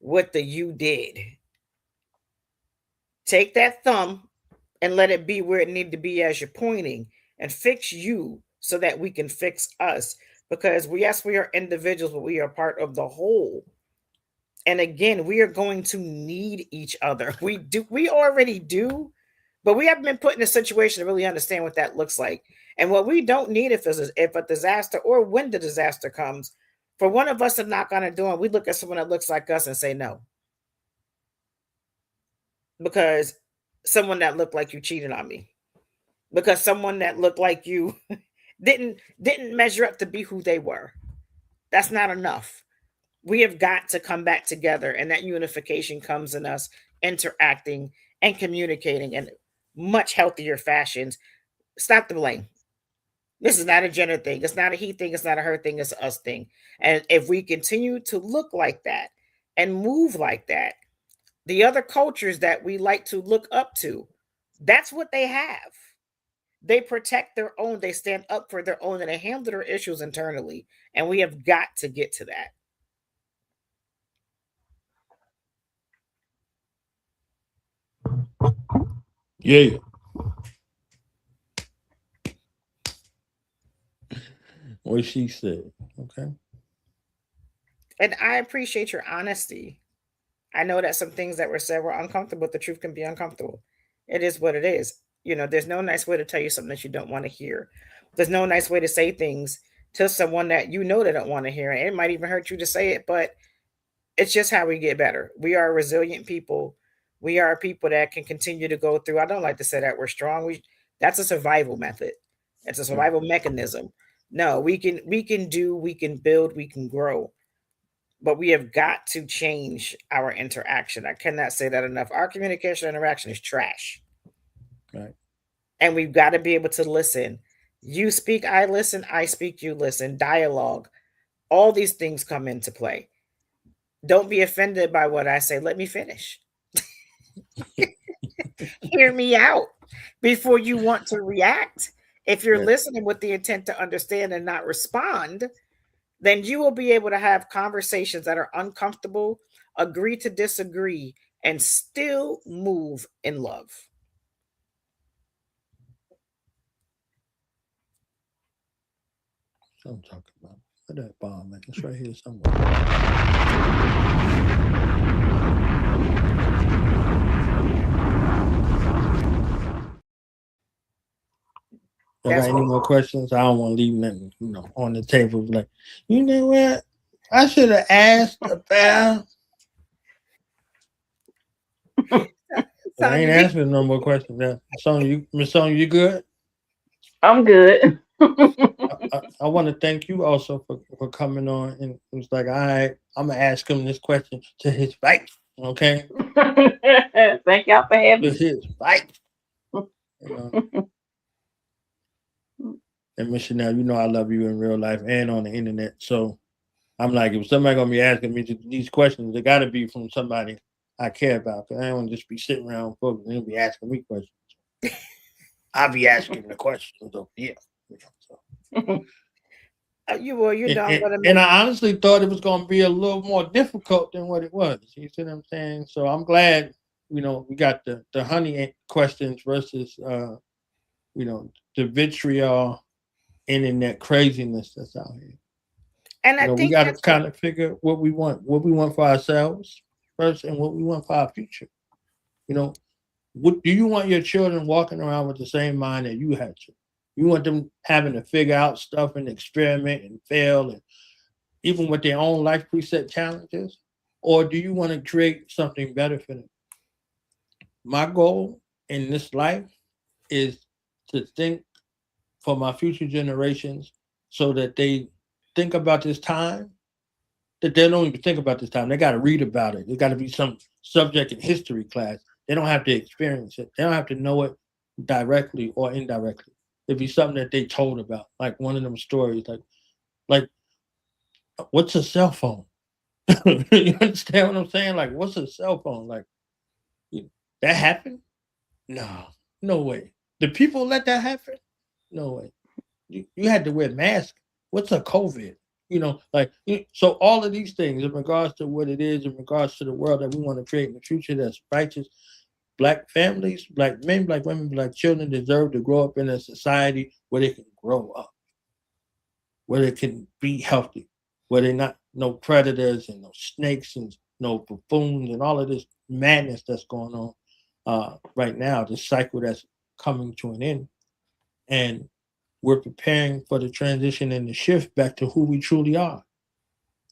G: with the you did. Take that thumb and let it be where it needs to be as you're pointing, and fix you so that we can fix us. Because yes, we are individuals, but we are part of the whole. And again, we are going to need each other. We already do, but we haven't been put in a situation to really understand what that looks like. And what we don't need if a disaster, or when the disaster comes, for one of us to knock on a door and we look at someone that looks like us and say no. Because someone that looked like you cheated on me. Because someone that looked like you didn't measure up to be who they were. That's not enough. We have got to come back together, and that unification comes in us interacting and communicating in much healthier fashions. Stop the blame. This is not a gender thing. It's not a he thing. It's not a her thing. It's an us thing. And if we continue to look like that and move like that, the other cultures that we like to look up to, that's what they have. They protect their own. They stand up for their own, and they handle their issues internally. And we have got to get to that.
F: Yeah. What she said. Okay.
G: And I appreciate your honesty. I know that some things that were said were uncomfortable. The truth can be uncomfortable. It is what it is. There's no nice way to tell you something that you don't want to hear. There's no nice way to say things to someone that they don't want to hear. And it might even hurt you to say it, but it's just how we get better. We are resilient people. We are people that can continue to go through. I don't like to say that we're strong. That's a survival method. It's a survival mechanism. No, we can do, we can build, we can grow. But we have got to change our interaction. I cannot say that enough. Our communication interaction is trash.
F: Right.
G: And we've got to be able to listen You speak, I listen, I speak, you listen, dialogue. All these things come into play. Don't be offended by what I say. Let me finish. Hear me out before you want to react. If you're
F: Yeah.
G: listening with the intent to understand and not respond, then you will be able to have conversations that are uncomfortable, agree to disagree, and still move in love.
F: That's what I'm talking about. Where that bomb at? It's right here somewhere. Y'all got
G: That's
F: any
G: what
F: more questions? I don't want to leave nothing, on the table. Like, you know what? I should have asked about. But I ain't
G: Sonya, did
F: asking no more questions now. Miss Sonya, you good?
H: I'm good.
F: I want to thank you also for coming on. And it was like, all right, I'm gonna ask him this question to his face. Okay,
H: Thank y'all for
F: to
H: having
F: his face. You know,
H: me.
F: and Miss Chanel, I love you in real life and on the internet. So I'm like, if somebody gonna be asking me these questions, they gotta be from somebody I care about. Cause I don't want to just be sitting around folks and they'll be asking me questions. I'll be asking the questions. So yeah. So.
G: I'm gonna
F: And
G: make
F: I honestly thought it was going to be a little more difficult than what it was. You see what I'm saying? So I'm glad, we got the honey questions versus, the vitriol internet craziness that's out here.
G: and I
F: We
G: think
F: got to
G: that's what
F: kind of figure what we want for ourselves first, and what we want for our future. You know, what do you want your children walking around with the same mind that you had to? You want them having to figure out stuff and experiment and fail and even with their own life preset challenges? Or do you want to create something better for them? My goal in this life is to think for my future generations so that they think about this time, that they don't even think about this time. They got to read about it. There's got to be some subject in history class. They don't have to experience it. They don't have to know it directly or indirectly. It'd be something that they told about, like one of them stories, like what's a cell phone? You understand what I'm saying? Like, what's a cell phone? Like, that happened? No, no way. Did people let that happen? No way. You had to wear masks. What's a COVID? So all of these things in regards to what it is, in regards to the world that we want to create in the future that's righteous, black families, black men, black women, black children deserve to grow up in a society where they can grow up, where they can be healthy, where they're not no predators and no snakes and no buffoons and all of this madness that's going on right now, this cycle that's coming to an end. And we're preparing for the transition and the shift back to who we truly are.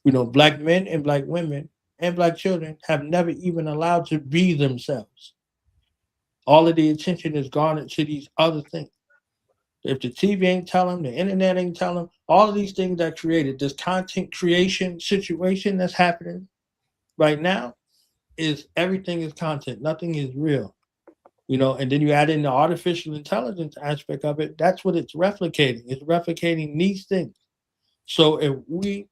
F: Black men and black women and black children have never even allowed to be themselves. All of the attention is garnered to these other things. If the TV ain't telling them, the internet ain't telling them, all of these things that created this content creation situation that's happening right now is everything is content. Nothing is real. And then you add in the artificial intelligence aspect of it, that's what it's replicating. It's replicating these things. So if we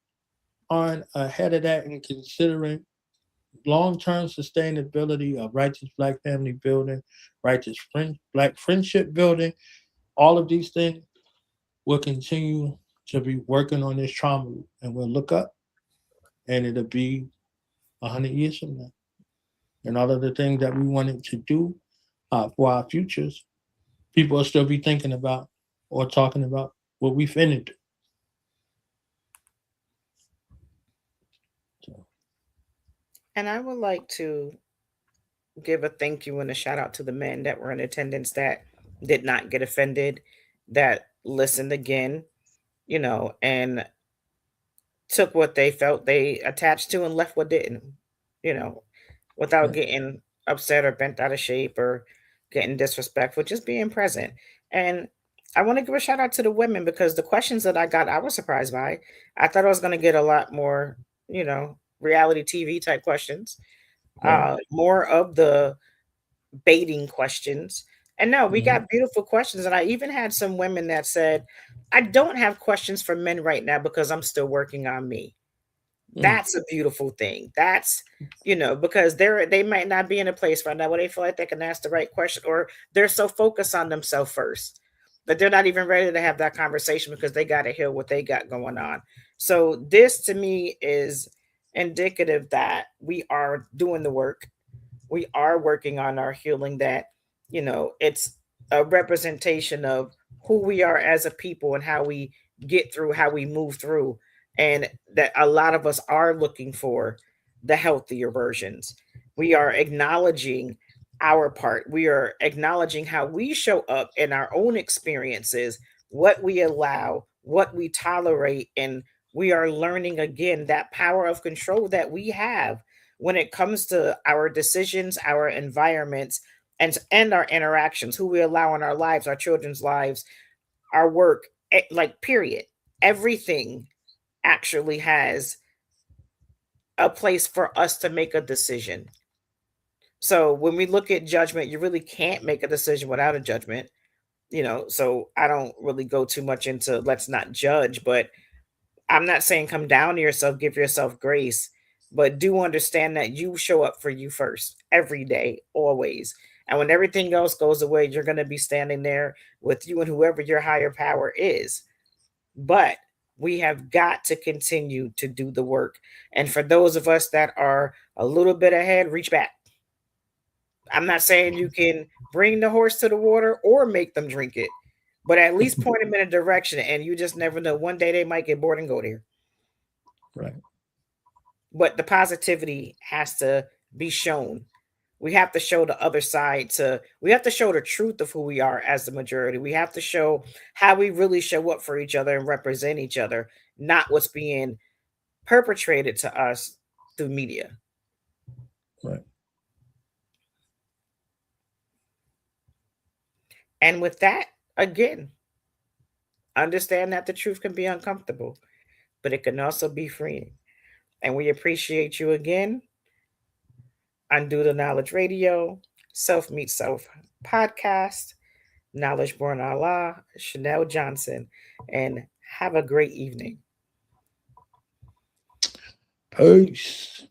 F: aren't ahead of that and considering long-term sustainability of righteous black family building, righteous black friendship building, all of these things, we'll continue to be working on this trauma and we'll look up and it'll be 100 years from now. And all of the things that we wanted to do for our futures, people will still be thinking about or talking about what we finna do. So,
G: and I would like to give a thank you and a shout out to the men that were in attendance that did not get offended, that listened again, and took what they felt they attached to and left what didn't, you know, without
F: yeah.
G: getting upset or bent out of shape or getting disrespectful, just being present. And I want to give a shout out to the women because the questions that I got, I was surprised by. I thought I was going to get a lot more, reality TV type questions,
F: Right.
G: more of the baiting questions. And no, we got beautiful questions. And I even had some women that said, I don't have questions for men right now because I'm still working on me. That's a beautiful thing. That's, because they might not be in a place right now where they feel like they can ask the right question, or they're so focused on themselves first that they're not even ready to have that conversation because they got to heal what they got going on. So this to me is indicative that we are doing the work. We are working on our healing, that, it's a representation of who we are as a people and how we get through, how we move through. And that a lot of us are looking for the healthier versions. We are acknowledging our part. We are acknowledging how we show up in our own experiences, what we allow, what we tolerate. And we are learning again that power of control that we have when it comes to our decisions, our environments, and our interactions, who we allow in our lives, our children's lives, our work, like period. Everything actually has a place for us to make a decision. So when we look at judgment, you really can't make a decision without a judgment, so I don't really go too much into let's not judge, but I'm not saying come down to yourself, give yourself grace, but do understand that you show up for you first every day, always. And when everything else goes away, you're going to be standing there with you and whoever your higher power is. But we have got to continue to do the work. And for those of us that are a little bit ahead, reach back. I'm not saying you can bring the horse to the water or make them drink it, but at least point them in a direction. And you just never know. One day they might get bored and go there.
F: Right.
G: But the positivity has to be shown. We have to show the other side we have to show the truth of who we are as the majority. We have to show how we really show up for each other and represent each other, not what's being perpetrated to us through media.
F: Right.
G: And with that, again, understand that the truth can be uncomfortable, but it can also be freeing. And we appreciate you again. Undo the Knowledge Radio, Self Meet Self Podcast, Knowledge Born Allah, Chanel Johnson, and have a great evening.
F: Peace.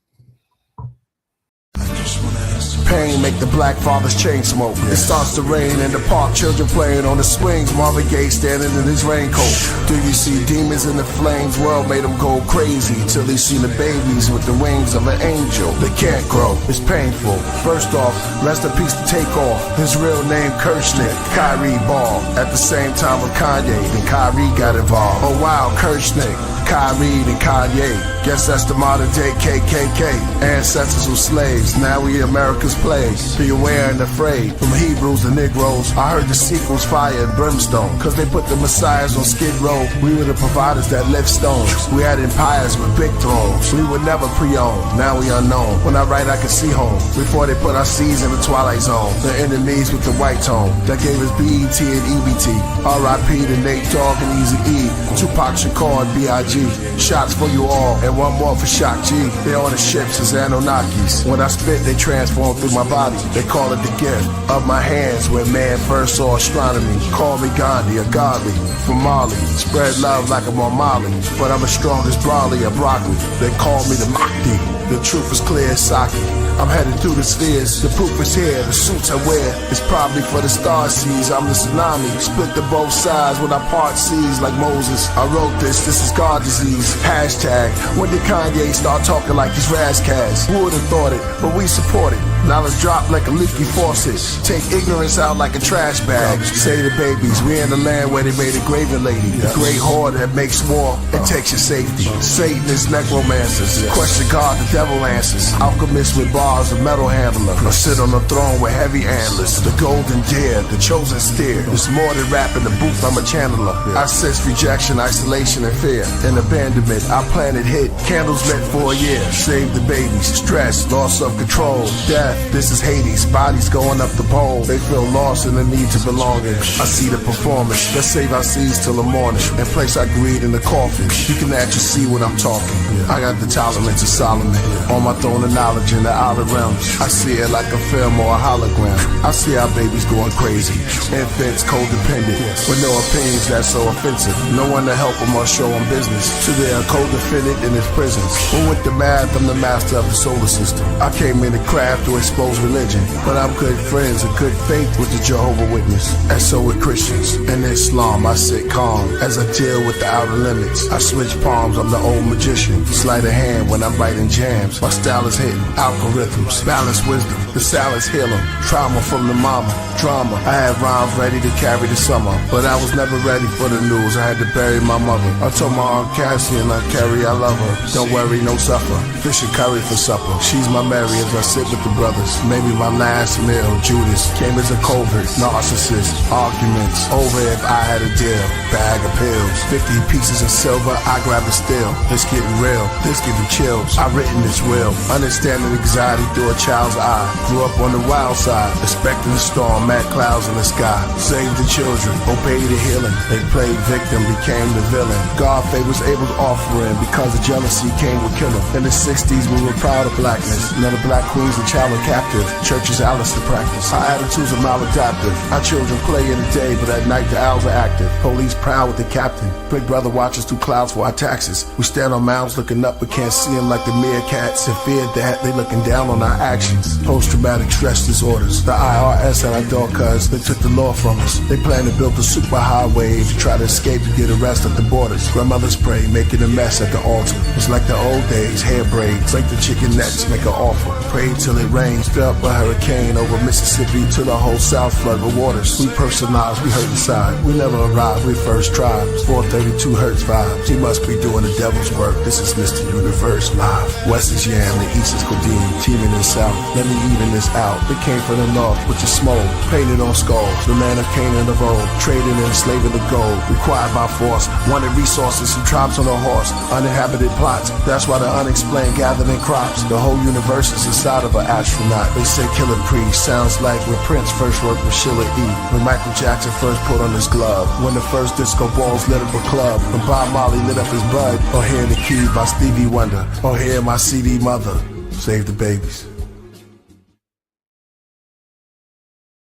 C: Pain make the black fathers chain smoke. It starts to rain in the park, children playing on the swings. Marvin Gaye standing in his raincoat. Do you see demons in the flames? World made them go crazy till he seen the babies with the wings of an angel. They can't grow, it's painful. First off, rest in peace to Takeoff. His real name Kirchnick, Kyrie Ball. At the same time with Kanye, then Kyrie got involved. Oh wow, Kirchnick, Kyrie, then Kanye. Guess that's the modern day KKK. Ancestors were slaves, now we America's plagues. Be aware and afraid. From Hebrews to Negroes, I heard the sequels fire and brimstone. Cause they put the messiahs on Skid Row. We were the providers that lift stones. We had empires with big thrones. We were never pre-owned, now we unknown. When I write I can see home. Before they put our seeds in the twilight zone. The enemies with the white tone. That gave us BET and EBT. R.I.P. to Nate Dogg and Easy E. Tupac Shakur and B.I.G. Shots for you all. And one more for Shock G. They on the ships as Anunnakis. When I spit, they transform through my body. They call it the gift of my hands when man first saw astronomy. Call me Gandhi or godly from Mali. Spread love like I'm on Molly. But I'm as strong as broccoli or broccoli. They call me the Mahdi. The truth is clear as Saki. I'm headed through the spheres. The proof is here. The suits I wear is probably for the star seas. I'm the tsunami. Split to both sides when I part seas like Moses. I wrote this is God disease. Hashtag, when did Kanye start talking like he's Razzcast? Who would've thought it? But we support it. Knowledge drop like a leaky faucet. Take ignorance out like a trash bag. Say to the babies, we in the land where they made a graven lady. The great horde that makes war and takes your safety. Satan is necromancers. Question God, the devil answers. Alchemists with bars, a metal handler. I sit on the throne with heavy antlers. The golden deer, the chosen steer. It's more than rap in the booth, I'm a channeler. I sense rejection, isolation, and fear. And abandonment, I planted hit. Candles lit for a year. Save the babies. Stress, loss of control, death. death. This is Hades, bodies going up the pole. They feel lost in the need to belonging. I see the performance. Let's save our seeds till the morning and place our greed in the coffin. You can actually see what I'm talking. I got the tolerance of Solomon on my throne of knowledge in the outer realms. I see it like a film or a hologram. I see our babies going crazy. Infants codependent with no opinions that's so offensive. No one to help them or show them business. So they are co-defendant in his prisons. But with the math, I'm the master of the solar system. I came in the craft to expose religion, but I'm good friends and good faith with the Jehovah Witness. And so with Christians. In Islam, I sit calm as I deal with the outer limits. I switch palms, I'm the old magician. Sleight of hand when I'm writing jams. My style is hitting algorithms, balance wisdom. The salad's healing, trauma from the mama, drama. I had rhymes ready to carry the summer, but I was never ready for the news. I had to bury my mother. I told my Aunt Cassie and Aunt Carrie I love her. Don't worry, no suffer. Fish and curry for supper. She's my Mary as I sit with the brothers. Maybe my last meal, Judas, came as a covert, narcissist. Arguments over if I had a deal. Bag of pills, 50 pieces of silver, I grab a steel. This getting real, this giving chills. I written this will, understanding anxiety through a child's eye. Grew up on the wild side, expecting a storm, mad clouds in the sky. Save the children, obey the healing. They played victim, became the villain. God favors Abel's offering because of jealousy came with killing. In the 60s, we were proud of blackness. None of black queens and child are captive. Churches Alice to practice. Our attitudes are maladaptive. Our children play in the day, but at night the owls are active. Police proud with the captain. Big brother watches through clouds for our taxes. We stand on mounds looking up, but can't see them like the meerkats. And fear that they looking down on our actions. Post-traumatic stress disorders. The IRS at our door cuz they took the law from us. They plan to build a super highway to try to escape and get arrested at the borders. Grandmothers pray, making a mess at the altar. It's like the old days, hair braids, like the chicken nets, make an offer. Pray till it rains, felt a hurricane over Mississippi to the whole South flood with waters. We personalized, we hurt inside. We never arrived, we first tried. 432 Hertz vibes. He must be doing the devil's work. This is Mr. Universe live. West is Yam, the East is Codeine, teaming in South. Let me even this out. They came from the North, which is smoke, painted on skulls. The land of Canaan of old, trading and enslaving the gold. Required by force, wanted resources and tribes on a horse. Uninhabited plots, that's why the unexplained gathered in crops. The whole universe is inside of an astronaut. They say Killer Priest sounds like when Prince first worked with Sheila E. When Michael Jackson first put on his glove. When the first disco balls lit up a club. When Bob Marley lit up his bud. Or hear the key by Stevie Wonder. Or hear my CD mother. Save the babies.